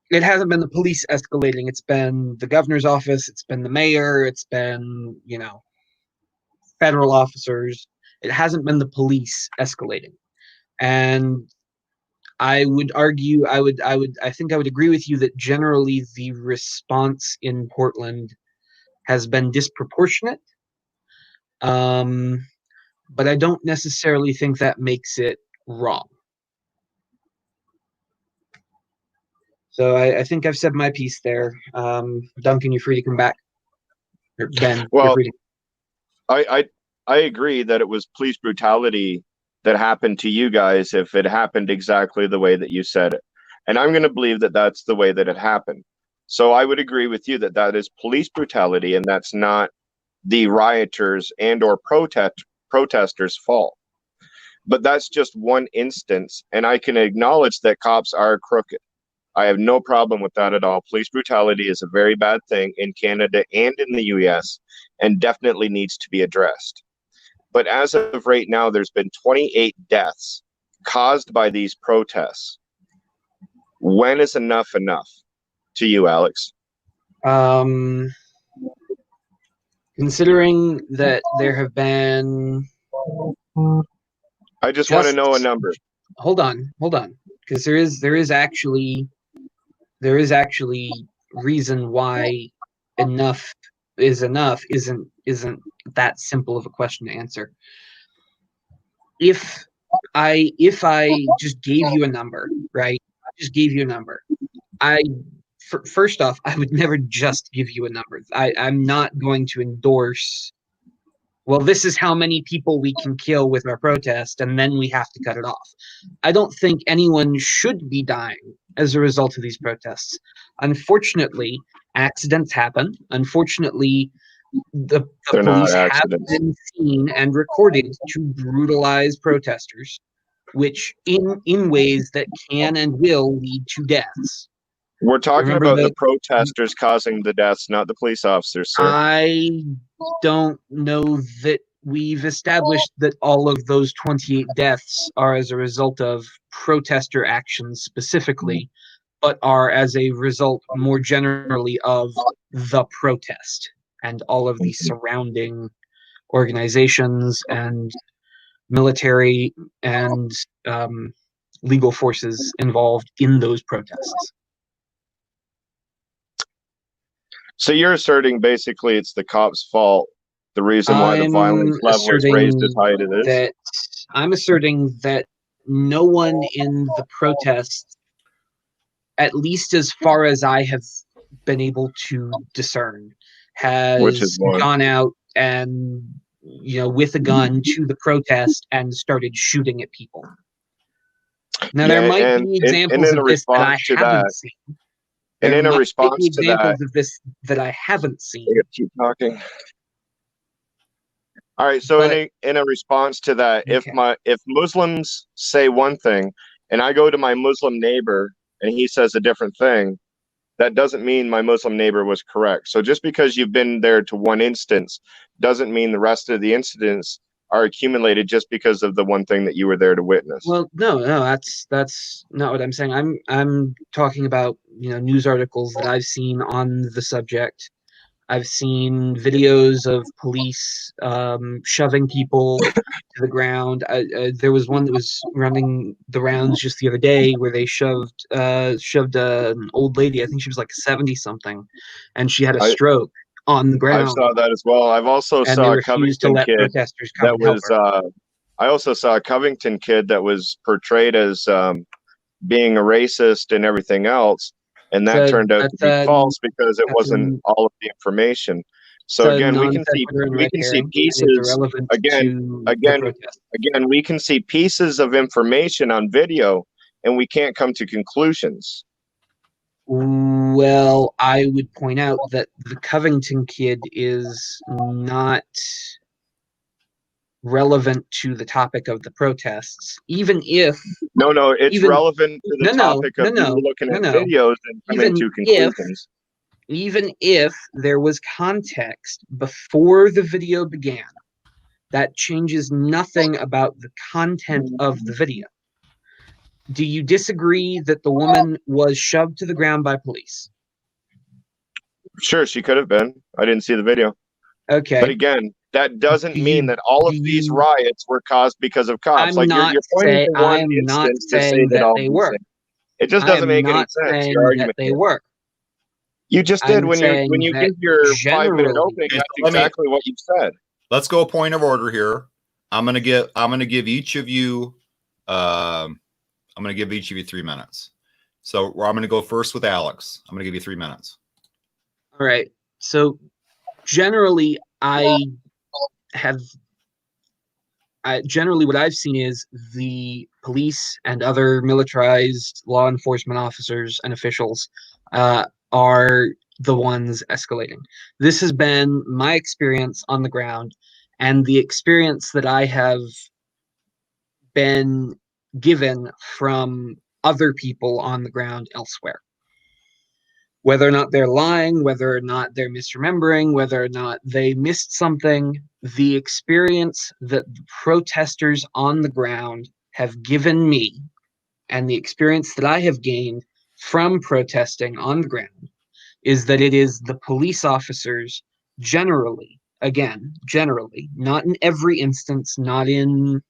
It hasn't been the police escalating. It's been the governor's office. It's been the mayor. It's been, federal officers. It hasn't been the police escalating. And I would argue, I think I would agree with you that generally the response in Portland has been disproportionate. But I don't necessarily think that makes it wrong. So I think I've said my piece there. Duncan, you're free to come back. Or Ben, well, you're free to. I agree that it was police brutality that happened to you guys if it happened exactly the way that you said it. And I'm going to believe that that's the way that it happened. So I would agree with you that that is police brutality, and that's not the rioters and or protesters' fault. But that's just one instance, and I can acknowledge that cops are crooked. I have no problem with that at all. Police brutality is a very bad thing in Canada and in the US, and definitely needs to be addressed. But as of right now, there's been 28 deaths caused by these protests. When is enough to you, Alex? Considering that there have been... I just want to know a number. Hold on, because there is actually reason why enough is enough isn't that simple of a question to answer. If I just gave you a number, right? First off, I would never just give you a number. I'm not going to endorse, well, this is how many people we can kill with our protest, and then we have to cut it off. I don't think anyone should be dying as a result of these protests. Unfortunately, accidents happen. Unfortunately, the police have been seen and recorded to brutalize protesters, which in ways that can and will lead to deaths. We're talking about the protesters causing the deaths, not the police officers, sir. I don't know that we've established that all of those 28 deaths are as a result of protester actions specifically, but are as a result more generally of the protest and all of the surrounding organizations and military and legal forces involved in those protests. So you're asserting basically it's the cops' fault, the reason why the violence level is raised as high as it is? That I'm asserting that no one in the protests, at least as far as I have been able to discern, Which is has one. gone out and, with a gun to the protest and started shooting at people. Now, there might and be examples in a of this that I response to haven't that, seen. and There in a might be response to that, examples of this that I haven't seen. I gotta keep talking. All right, so But- in a response to that, Okay. if Muslims say one thing and I go to my Muslim neighbor and he says a different thing, that doesn't mean my Muslim neighbor was correct. So just because you've been there to one instance doesn't mean the rest of the incidents are accumulated just because of the one thing that you were there to witness. Well, no, that's not what I'm saying. I'm talking about, news articles that I've seen on the subject. I've seen videos of police shoving people to the ground. There was one that was running the rounds just the other day where they shoved an old lady. I think she was like 70 something, and she had a stroke on the I ground. saw that as well. I've also and saw they a refused to Covington let kid protesters come that and help was. her. I also saw a Covington kid that was portrayed as being a racist and everything else, and that turned out to be false because it wasn't all of the information. So again, we can see pieces. Again, we can see pieces of information on video, and we can't come to conclusions. Well, I would point out that the Covington kid is not relevant to the topic of the protests, even if it's relevant to the topic of you looking at videos and coming to conclusions. Even if there was context before the video began, that changes nothing about the content of the video. Do you disagree that the woman was shoved to the ground by police? Sure, she could have been. I didn't see the video. Okay. But again, that doesn't mean that all of these riots were caused because of cops. I'm not saying that they were. It just doesn't make any sense. Your argument they were. You just did when you give your 5-minute opening. That's exactly what you said. Let's go point of order here. I'm gonna give each of you 3 minutes. So I'm gonna go first with Alex. I'm gonna give you 3 minutes. All right. So generally, what I've seen is the police and other militarized law enforcement officers and officials are the ones escalating. This has been my experience on the ground and the experience that I have been given from other people on the ground elsewhere. Whether or not they're lying, whether or not they're misremembering, whether or not they missed something, the experience that the protesters on the ground have given me and the experience that I have gained from protesting on the ground is that it is the police officers generally, not in every instance, not in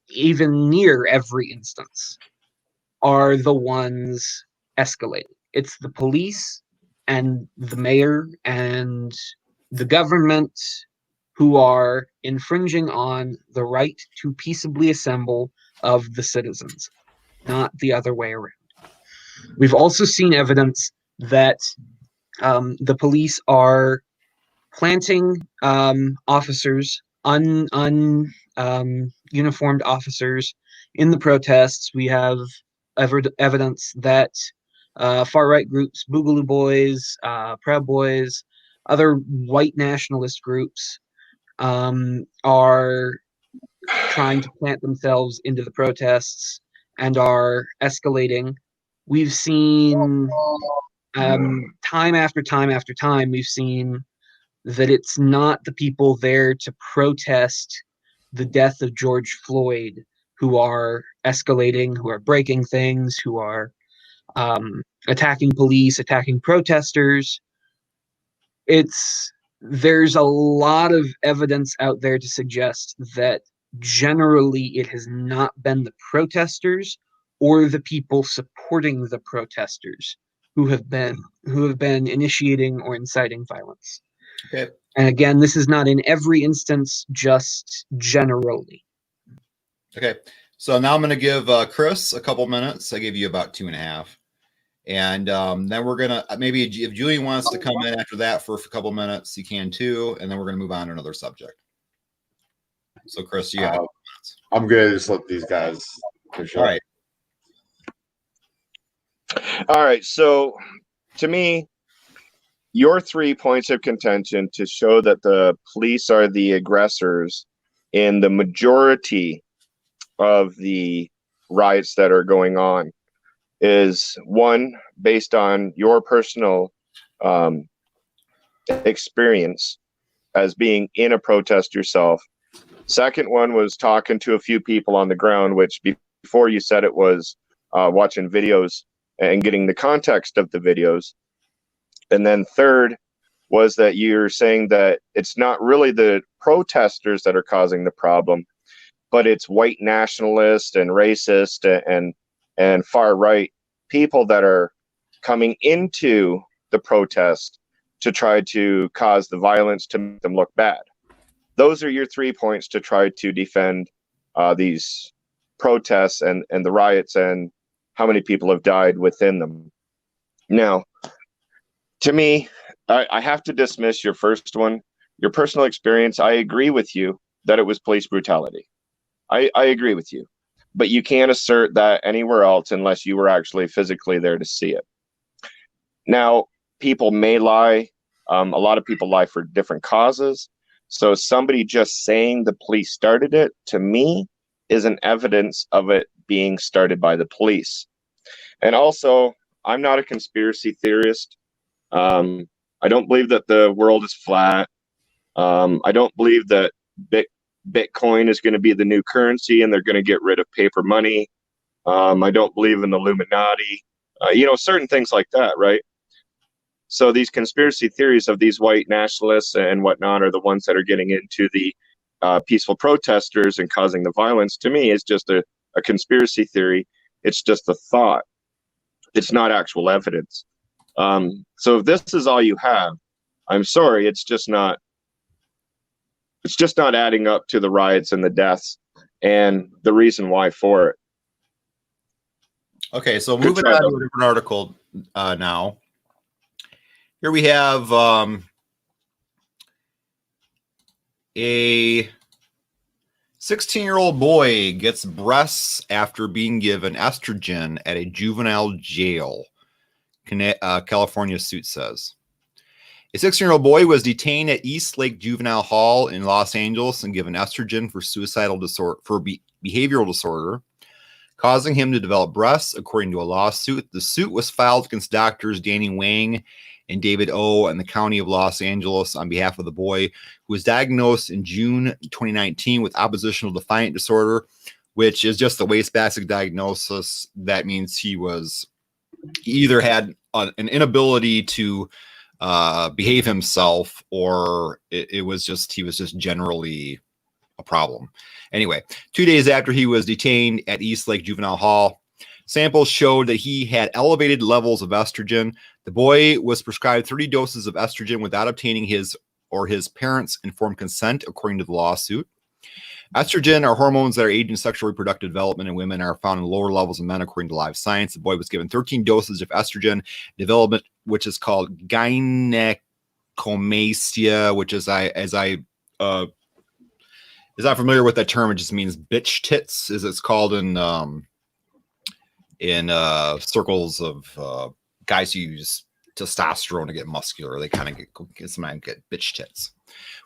even near every instance, are the ones escalating. It's the police and the mayor and the government who are infringing on the right to peaceably assemble of the citizens, not the other way around. We've also seen evidence that the police are planting officers, uniformed officers in the protests. We have evidence that far-right groups, Boogaloo Boys, Proud Boys, other white nationalist groups are trying to plant themselves into the protests and are escalating. We've seen time after time after time, we've seen that it's not the people there to protest the death of George Floyd who are escalating, who are breaking things, who are attacking police, attacking protesters. There's a lot of evidence out there to suggest that generally it has not been the protesters or the people supporting the protesters who have been initiating or inciting violence. Okay. And again, this is not in every instance, just generally. Okay. So now I'm going to give Chris a couple minutes. I gave you about 2.5. And then we're going to maybe if Julian wants to come in after that for a couple minutes, he can too. And then we're going to move on to another subject. So, Chris, you have minutes. I'm going to just let these guys push All up. right. All right. So, to me, your 3 points of contention to show that the police are the aggressors in the majority of the riots that are going on is one, based on your personal experience as being in a protest yourself. Second one was talking to a few people on the ground, which before you said it was watching videos and getting the context of the videos. And then third was that you're saying that it's not really the protesters that are causing the problem, but it's white nationalist and racist and far right people that are coming into the protest to try to cause the violence to make them look bad. Those are your 3 points to try to defend these protests and the riots and how many people have died within them. Now, to me, I have to dismiss your first one, your personal experience. I agree with you that it was police brutality. I agree with you, but you can't assert that anywhere else unless you were actually physically there to see it. Now, people may lie. A lot of people lie for different causes. So somebody just saying the police started it, to me, isn't evidence of it being started by the police. And also, I'm not a conspiracy theorist. I don't believe that the world is flat. I don't believe that Bitcoin is going to be the new currency and they're going to get rid of paper money. I don't believe in the Illuminati. Certain things like that, right? So these conspiracy theories of these white nationalists and whatnot are the ones that are getting into the peaceful protesters and causing the violence. To me, is just a conspiracy theory. It's just a thought. It's not actual evidence. So if this is all you have, I'm sorry, it's just not adding up to the riots and the deaths and the reason why for it. Okay, so moving on to a different article now. Here we have a 16-year-old boy gets breasts after being given estrogen at a juvenile jail, California suit says. A 16-year-old boy was detained at East Lake Juvenile Hall in Los Angeles and given estrogen for behavioral disorder, causing him to develop breasts, according to a lawsuit. The suit was filed against doctors Danny Wang and David O. in the county of Los Angeles on behalf of the boy, who was diagnosed in June 2019 with oppositional defiant disorder, which is just the wastebasket diagnosis. That means he either had an inability to behave himself, or he was just generally a problem. Anyway, 2 days after he was detained at East Lake Juvenile Hall, samples showed that he had elevated levels of estrogen. The boy was prescribed 30 doses of estrogen without obtaining his or his parents' informed consent, according to the lawsuit. Estrogen are hormones that are aiding sexual reproductive development in women, are found in lower levels in men, according to Live Science. The boy was given 13 doses of estrogen development, which is called gynecomastia, which is is not familiar with that term. It just means bitch tits, as it's called in circles of guys who use testosterone to get muscular. They kind of sometimes get bitch tits,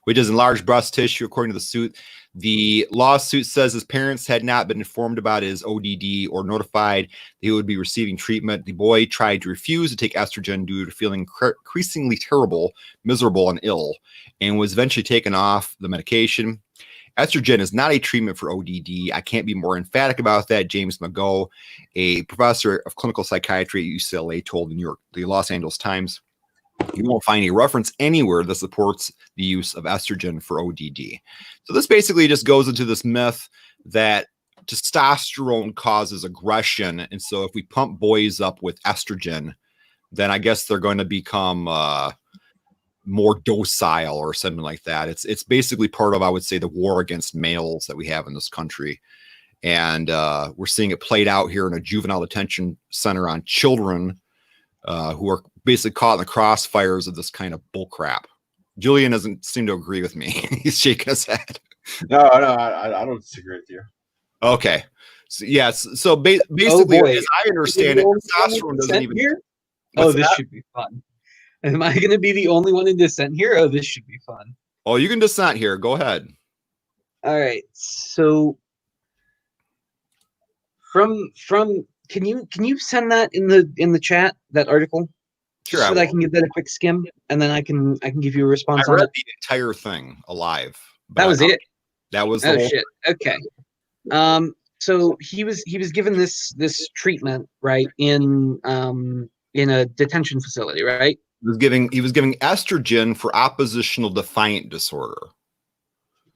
which is enlarged breast tissue, according to the suit. The lawsuit says his parents had not been informed about his ODD or notified that he would be receiving treatment. The boy tried to refuse to take estrogen due to feeling increasingly terrible, miserable, and ill, and was eventually taken off the medication. Estrogen is not a treatment for ODD. I can't be more emphatic about that. James McGough, a professor of clinical psychiatry at UCLA, told the Los Angeles Times, you won't find a reference anywhere that supports the use of estrogen for ODD. So this basically just goes into this myth that testosterone causes aggression. And so if we pump boys up with estrogen, then I guess they're going to become more docile or something like that. It's basically part of, I would say, the war against males that we have in this country. And we're seeing it played out here in a juvenile detention center on children who are basically caught in the crossfires of this kind of bull crap. Julian doesn't seem to agree with me. He's shaking his head. No, I don't disagree with you. Okay. So, yes. So basically, as I understand it, testosterone doesn't even. Here? Oh, this should be fun. Am I going to be the only one in dissent here? Oh, this should be fun. Oh, you can dissent here. Go ahead. All right. So from can you send that in the chat, that article? Sure. So that I can give that a quick skim, and then I can give you a response I on read it. the entire thing alive. That was it. That was. Oh shit. Okay. So he was given this treatment, right, in a detention facility, right? He was giving estrogen for oppositional defiant disorder.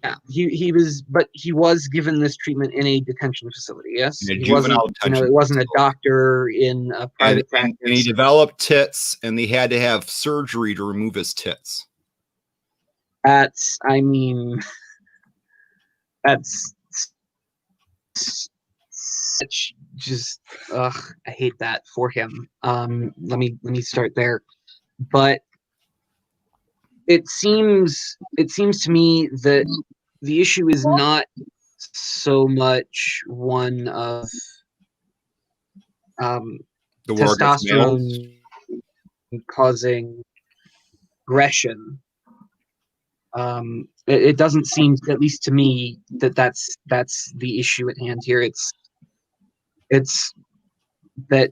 Yeah, he was given this treatment in a detention facility. Yes, In a he wasn't. juvenile detention It wasn't a doctor in a private practice. And he developed tits, and they had to have surgery to remove his tits. That's just I hate that for him. Let me start there. But it seems to me that the issue is not so much one of The war against males. testosterone causing aggression. It doesn't seem, at least to me, that's the issue at hand here. It's that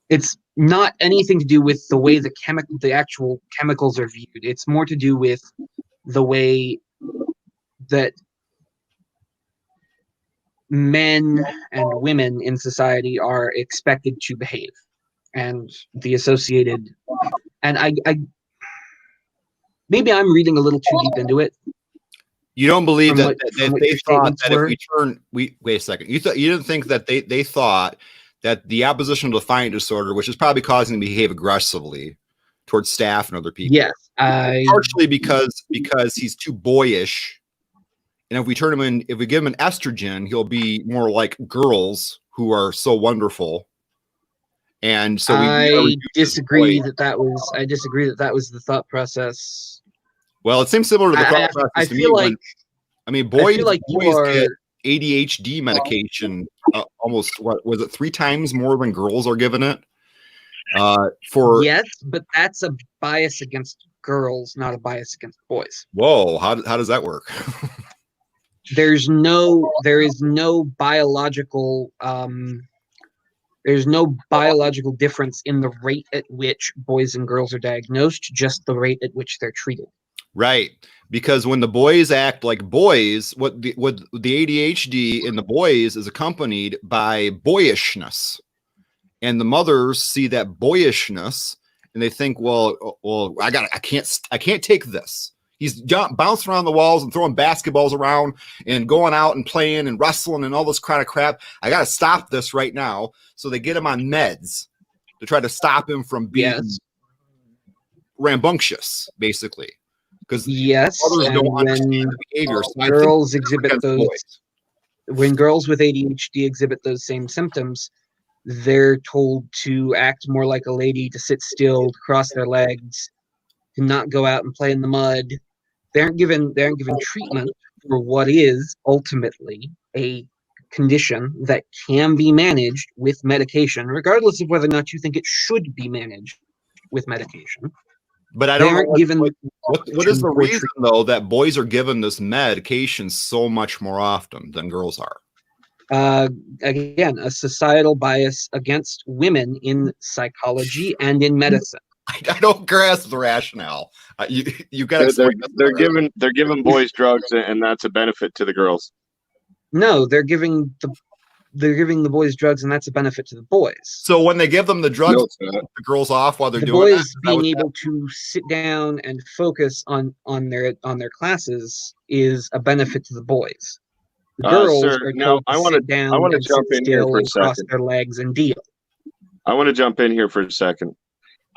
it's not anything to do with the way the actual chemicals are viewed. It's more to do with the way that men and women in society are expected to behave, and the associated. And I maybe I'm reading a little too deep into it. You don't believe that they thought that were. if wait a second. You didn't think that they thought that the oppositional defiant disorder, which is probably causing them to behave aggressively towards staff and other people. Yes, partially because he's too boyish. And if we give him an estrogen, he'll be more like girls who are so wonderful. And so I disagree that was the thought process. Well, it seems similar to the thought process. I feel like boys are get ADHD medication almost, what was it, 3 times more than girls are given it? Yes, but that's a bias against girls, not a bias against boys. Whoa, how does that work? There is no biological difference in the rate at which boys and girls are diagnosed, just the rate at which they're treated. Right, because when the boys act like boys, what the ADHD in the boys is accompanied by boyishness, and the mothers see that boyishness and they think, well, I can't take this. He's bouncing around the walls and throwing basketballs around and going out and playing and wrestling and all this kind of crap. I got to stop this right now. So they get him on meds to try to stop him from being rambunctious, basically. Because others don't understand the behavior. So girls exhibit those, when girls with ADHD exhibit those same symptoms, they're told to act more like a lady, to sit still, to cross their legs, to not go out and play in the mud. They aren't given treatment for what is ultimately a condition that can be managed with medication, regardless of whether or not you think it should be managed with medication. But I don't know what is the reason, though, that boys are given this medication so much more often than girls are? Again, a societal bias against women in psychology and in medicine. I don't grasp the rationale. You got to. They're giving boys drugs, and that's a benefit to the girls. No, they're giving the boys drugs, and that's a benefit to the boys. So when they give them the drugs, the girls off while they're doing boys being able to sit down and focus on their classes is a benefit to the boys. The girls are told to sit down. I want to jump in here for a second. Cross their legs and deal. I want to jump in here for a second.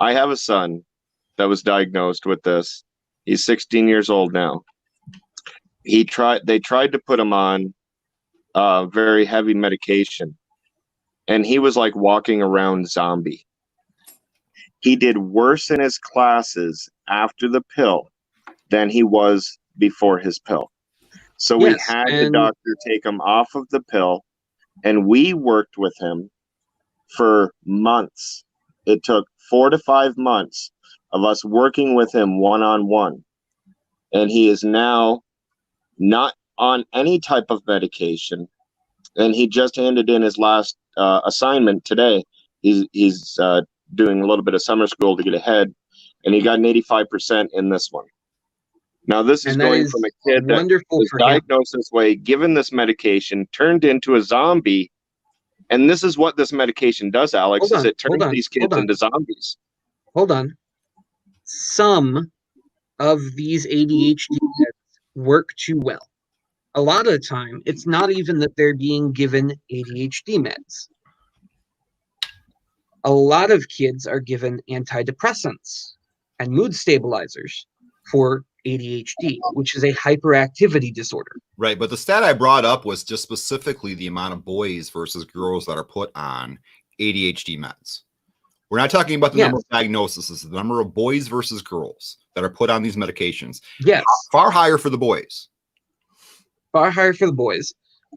I have a son that was diagnosed with this. He's 16 years old now. They tried to put him on very heavy medication, and he was like walking around zombie. He did worse in his classes after the pill than he was before his pill. So we had the doctor take him off of the pill, and we worked with him for months. It took 4 to 5 months of us working with him one-on-one. And he is now not on any type of medication. And he just handed in his last assignment today. He's doing a little bit of summer school to get ahead, and he got an 85% in this one. Now, this is going from a kid that was diagnosed this way, given this medication, turned into a zombie. And this is what this medication does, Alex, is it turns these kids into zombies. Hold on. Some of these ADHD meds work too well. A lot of the time, it's not even that they're being given ADHD meds. A lot of kids are given antidepressants and mood stabilizers for ADHD, which is a hyperactivity disorder. Right, but the stat I brought up was just specifically the amount of boys versus girls that are put on ADHD meds. We're not talking about the number of diagnoses. This is the number of boys versus girls that are put on these medications. Yes. Far higher for the boys. Far higher for the boys.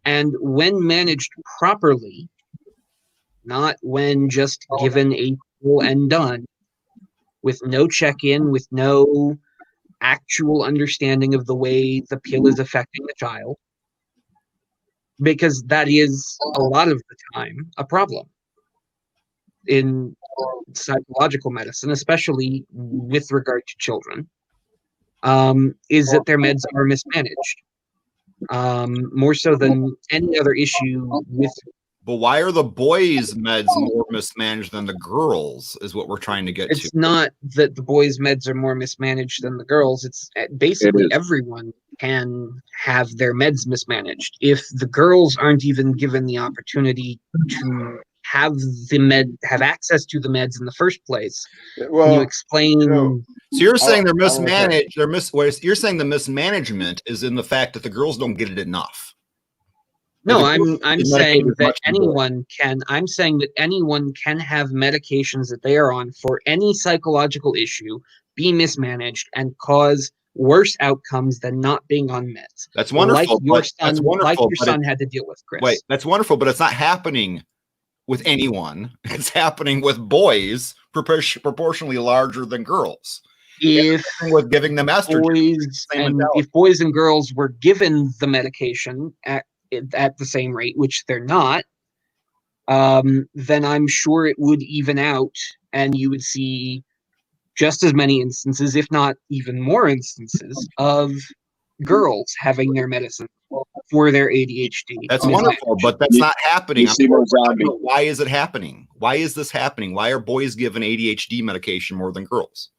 And when managed properly, not when just given a pill and done, with no check-in, with no actual understanding of the way the pill is affecting the child, because that is a lot of the time a problem in psychological medicine, especially with regard to children, is that their meds are mismanaged, more so than any other issue with. But why are the boys' meds more mismanaged than the girls, is what we're trying to get to. It's not that the boys' meds are more mismanaged than the girls. It's basically everyone can have their meds mismanaged. If the girls aren't even given the opportunity to have access to the meds in the first place, can you explain? So you're saying they're mismanaged. You're saying the mismanagement is in the fact that the girls don't get it enough. No, I'm saying that anyone can. I'm saying that anyone can have medications that they are on for any psychological issue be mismanaged and cause worse outcomes than not being on meds. That's wonderful. Like your son had to deal with, Chris. Wait, that's wonderful, but it's not happening with anyone. It's happening with boys proportionally larger than girls. If with giving them estrogen, if boys and girls were given the medication at the same rate, which they're not, then I'm sure it would even out, and you would see just as many instances, if not even more instances, of girls having their medicine for their ADHD. That's wonderful, but that's not happening. Why is it happening? Why is this happening? Why are boys given ADHD medication more than girls?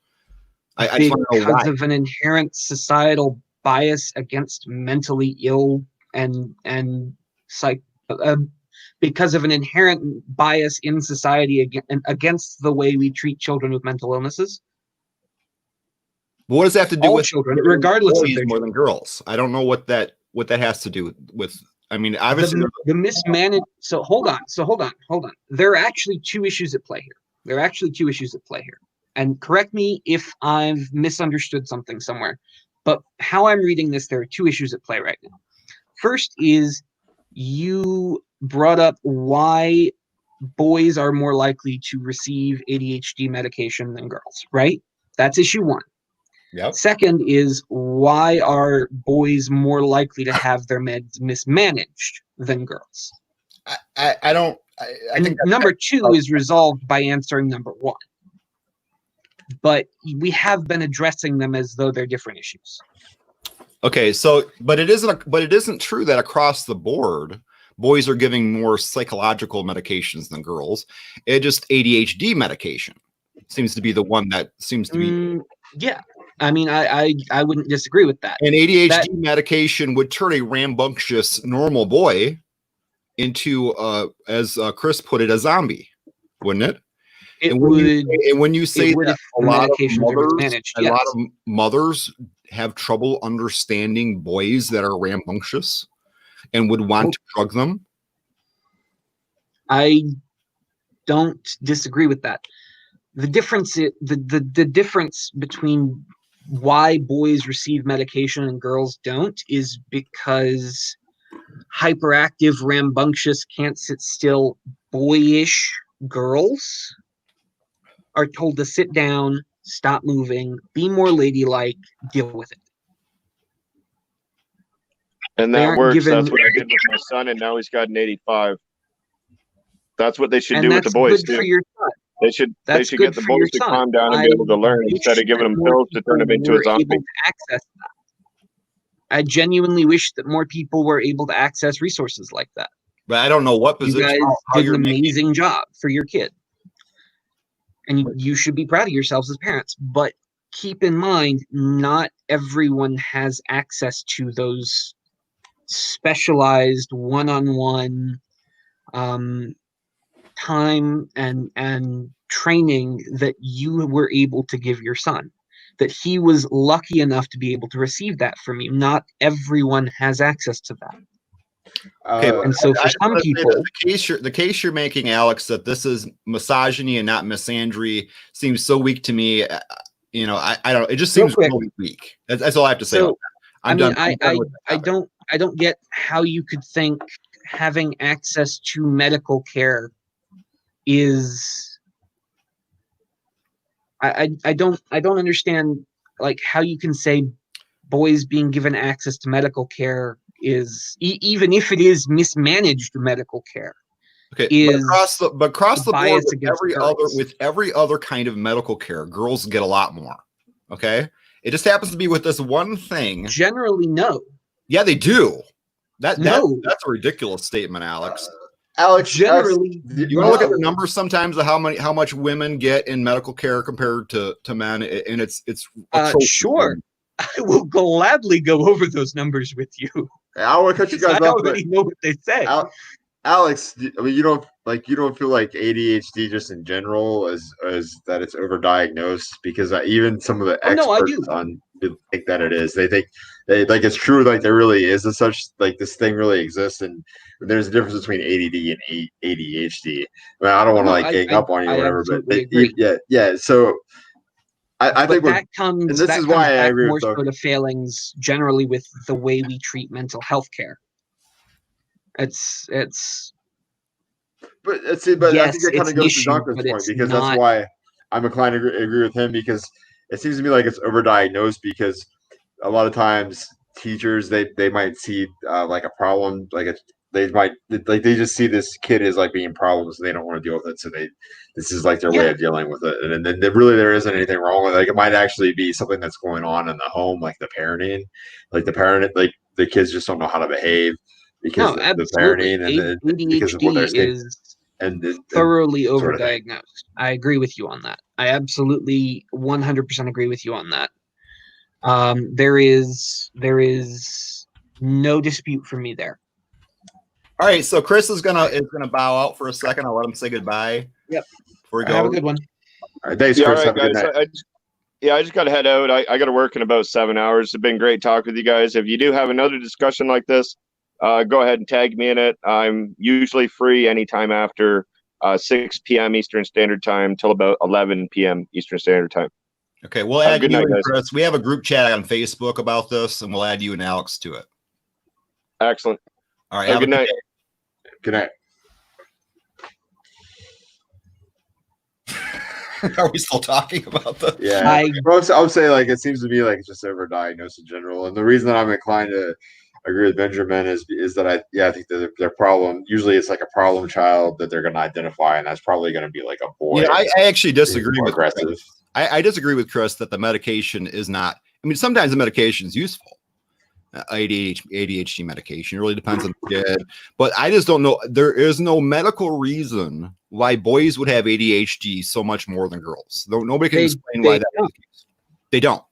I just want to know why. Because of an inherent societal bias against mentally ill and because of an inherent bias in society against the way we treat children with mental illnesses. What does that have to do with children, regardless of their more than girls? I don't know what that has to do with. I mean, obviously the mismanaged. So hold on. There are actually two issues at play here. And correct me if I've misunderstood something somewhere, but how I'm reading this, there are two issues at play right now. First is you brought up why boys are more likely to receive ADHD medication than girls, right? That's issue one. Yep. Second is why are boys more likely to have their meds mismanaged than girls? I think number two is resolved by answering number one. But we have been addressing them as though they're different issues. Okay, so but it isn't true that across the board boys are giving more psychological medications than girls. It just ADHD medication seems to be the one that seems to be. Yeah, I mean, I wouldn't disagree with that. And ADHD medication would turn a rambunctious normal boy into, as Chris put it, a zombie, wouldn't it? It And would. when you say would that, if the medications are mismanaged, a lot of mothers have trouble understanding boys that are rambunctious and would want to drug them. I don't disagree with that. The difference the difference between why boys receive medication and girls don't is because hyperactive, rambunctious, can't sit still, boyish girls are told to sit down, stop moving, be more ladylike, deal with it. And They that aren't works. given- That's what I did with my son, and now he's got an 85. That's what they should And do with that's the boys good for too. your son. They should That's get good the for your boys to son. calm down and be able to learn wish instead of giving that them more pills to turn them people into a were zombie. able to access that. I genuinely wish that more people were able to access resources like that. But I don't know what You position. guys how did an you're making- amazing job for your kid. And you should be proud of yourselves as parents. But keep in mind, not everyone has access to those specialized one-on-one time and training that you were able to give your son. That he was lucky enough to be able to receive that from you. Not everyone has access to that. Okay, And so for I just some wanna say people, that the case you're making, Alex, that this is misogyny and not misandry seems so weak to me. You know, I don't. It just Real seems quick. really weak. That's all I have to say. So, about that. I'm done. I'm done with I that. don't get how you could think having access to medical care is I don't understand like how you can say boys being given access to medical care is even if it is mismanaged medical care. Okay, is but across the board bias with against every other kind of medical care, girls get a lot more. Okay, it just happens to be with this one thing. Generally, no. Yeah, they do. That's a ridiculous statement, Alex. Alex, Generally, You want to look at the numbers sometimes of how much women get in medical care compared to men, and it's atrocious. Sure. I will gladly go over those numbers with you. I want to cut you guys I off. already know what they say. Alex, I mean, you don't feel like ADHD just in general is that it's overdiagnosed, because even some of the no, I experts do. think that it is. They think like it's true, like there really is such like this thing really exists, and there's a difference between ADD and ADHD. I mean, I don't want to gang up on you or whatever, but agree. yeah. So I think that comes. and this that is comes why I back agree more with so to failings generally with the way we treat mental health care. It's But yes, I think that kind it's of an goes issue, to Duncan's but point, it's because not. that's why I'm inclined to agree with him, because it seems to me like it's overdiagnosed, because a lot of times teachers they might see like a problem, they just see this kid as like being problems, and they don't want to deal with it, so this is like their way of dealing with it, and then there isn't anything wrong with it. Like it might actually be something that's going on in the home, like the parenting, like the kids just don't know how to behave because the parenting and because of what they're ADHD is thoroughly overdiagnosed. I agree with you on that. I absolutely 100% agree with you on that. There is no dispute for me there. All right, so Chris is gonna bow out for a second. I'll let him say goodbye. Yep. Before we go. Have a good one. All right, thanks, Yeah, Chris. all right, Have a good guys. night. I just got to head out. I got to work in about 7 hours. It's been great talking with you guys. If you do have another discussion like this, go ahead and tag me in it. I'm usually free anytime after 6 p.m. Eastern Standard Time till about 11 p.m. Eastern Standard Time. Okay, we'll add you and Chris. We have a group chat on Facebook about this, and we'll add you and Alex to it. Excellent. All right, have a good night. Good night. Are we still talking about this? Yeah, I would say like it seems to me like it's just overdiagnosed in general, and the reason that I'm inclined to agree with Benjamin is that I think that their problem usually it's like a problem child that they're going to identify, and that's probably going to be like a boy. Yeah, I actually disagree with aggressive. Chris. I disagree with Chris that the medication is not. I mean, sometimes the medication is useful. ADHD medication. It really depends on the kid. But I just don't know. There is no medical reason why boys would have ADHD so much more than girls. Nobody can explain why that is the case. They don't.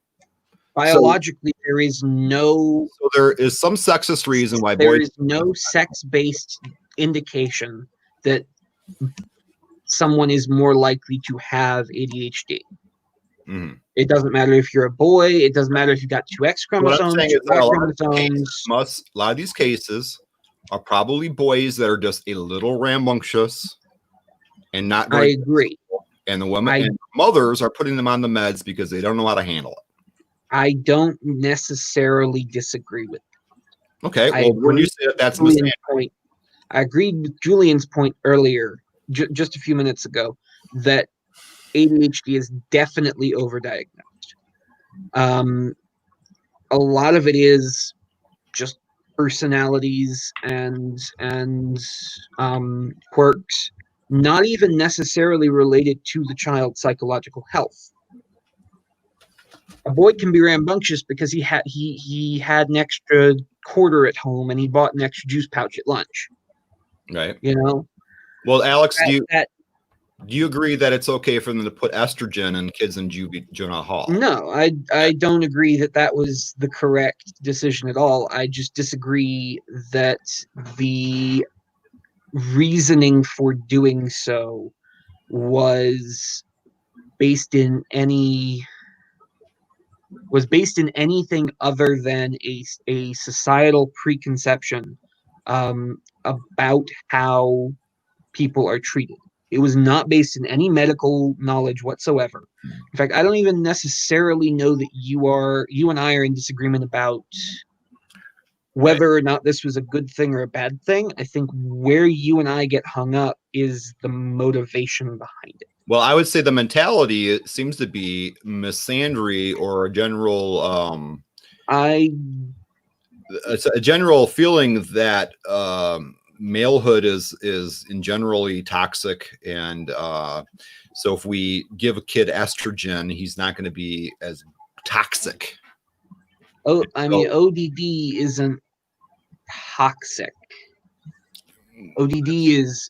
Biologically, there is no. So there is some sexist reason why there boys. is no sex-based indication that someone is more likely to have ADHD. Mhm. It doesn't matter if you're a boy. It doesn't matter if you've got two X What I'm chromosomes, saying two is that Y a lot of chromosomes. a lot of these cases are probably boys that are just a little rambunctious and not I very agree. and the women I- and mothers are putting them on the meds because they don't know how to handle it. I don't necessarily disagree with Okay, I well, when you agree say that, that's Julian's misandry. point. I agreed with Julian's point earlier, just a few minutes ago, that ADHD is definitely overdiagnosed. A lot of it is just personalities and quirks, not even necessarily related to the child's psychological health. A boy can be rambunctious because he had an extra quarter at home and he bought an extra juice pouch at lunch. Right. You know, Well, Alex, do that you agree that it's okay for them to put estrogen in kids in juvenile hall? no, I don't agree that that was the correct decision at all. I just disagree that the reasoning for doing so was based in anything other than a societal preconception about how people are treated. It was not based in any medical knowledge whatsoever. In fact, I don't even necessarily know that you and I are in disagreement about whether or not this was a good thing or a bad thing. I think where you and I get hung up is the motivation behind it. Well, I would say the mentality it seems to be misandry or a general it's a general feeling that malehood is in generally toxic, and so if we give a kid estrogen, he's not going to be as toxic. Oh, I mean, ODD isn't toxic. ODD is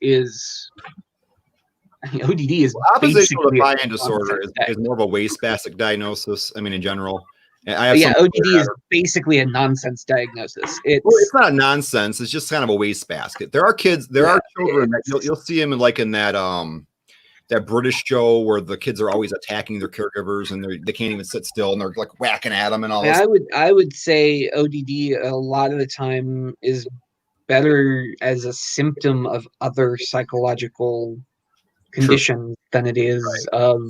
ODD is Oppositional basically a defiant disorder is more of a wastebasket diagnosis. I mean, in general, I have ODD is basically a nonsense diagnosis. It's not nonsense. It's just kind of a wastebasket. There are kids, there are children that you'll see them in that British show where the kids are always attacking their caregivers and they can't even sit still and they're like whacking at them and all this. I would say ODD a lot of the time is better as a symptom of other psychological conditions than it is of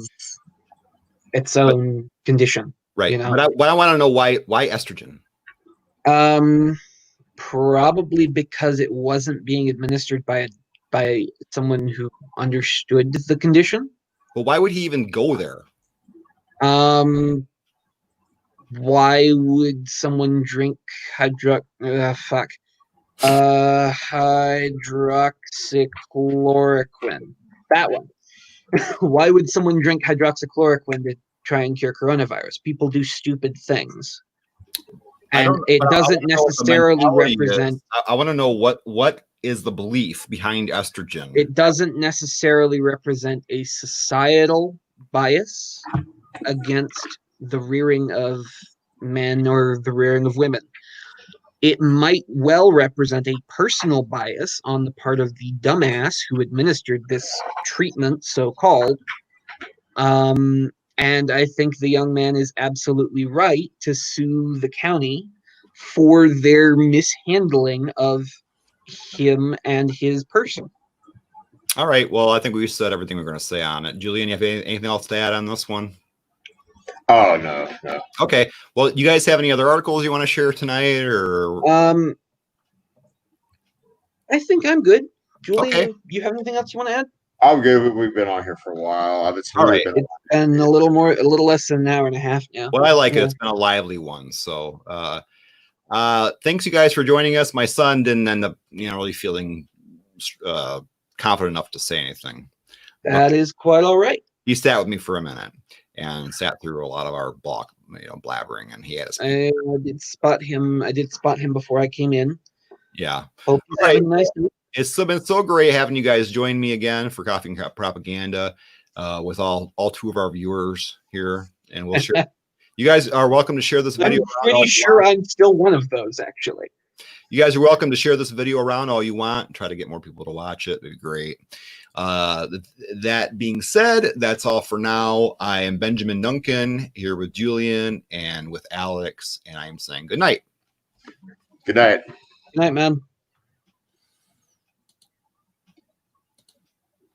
its own condition. Right. You know? But I want to know why estrogen? Probably because it wasn't being administered by someone who understood the condition. But why would he even go there? Why would someone drink hydroxychloroquine? That one. Why would someone drink hydroxychloroquine to try and cure coronavirus? People do stupid things. And it doesn't necessarily represent. I want to know what is the belief behind estrogen. It doesn't necessarily represent a societal bias against the rearing of men or the rearing of women. It might well represent a personal bias on the part of the dumbass who administered this treatment, so-called. And I think the young man is absolutely right to sue the county for their mishandling of him and his person. All right. Well, I think we said everything we're going to say on it. Julian, you have anything else to add on this one? Oh, no. Okay. Well, you guys have any other articles you want to share tonight, or? I think I'm good. Julian, Okay. you have anything else you want to add? I'm good. We've been on here for a while. All right. And a little less than an hour and a half now. Well, I like it. It's been a lively one. So, thanks you guys for joining us. My son didn't end up, really feeling confident enough to say anything. That is quite all right. He sat with me for a minute and sat through a lot of our blabbering, and he had his. I did spot him. I did spot him before I came in. Yeah. Hope he's having a nice day. It's been so great having you guys join me again for Coffee and Propaganda with all two of our viewers here, and we'll share. You guys are welcome to share this video. I'm pretty sure I'm still one of those, actually. You guys are welcome to share this video around all you want. Try to get more people to watch it. It'd be great. That being said, that's all for now. I am Benjamin Duncan here with Julian and with Alex, and I am saying good night. Good night. Good night, man.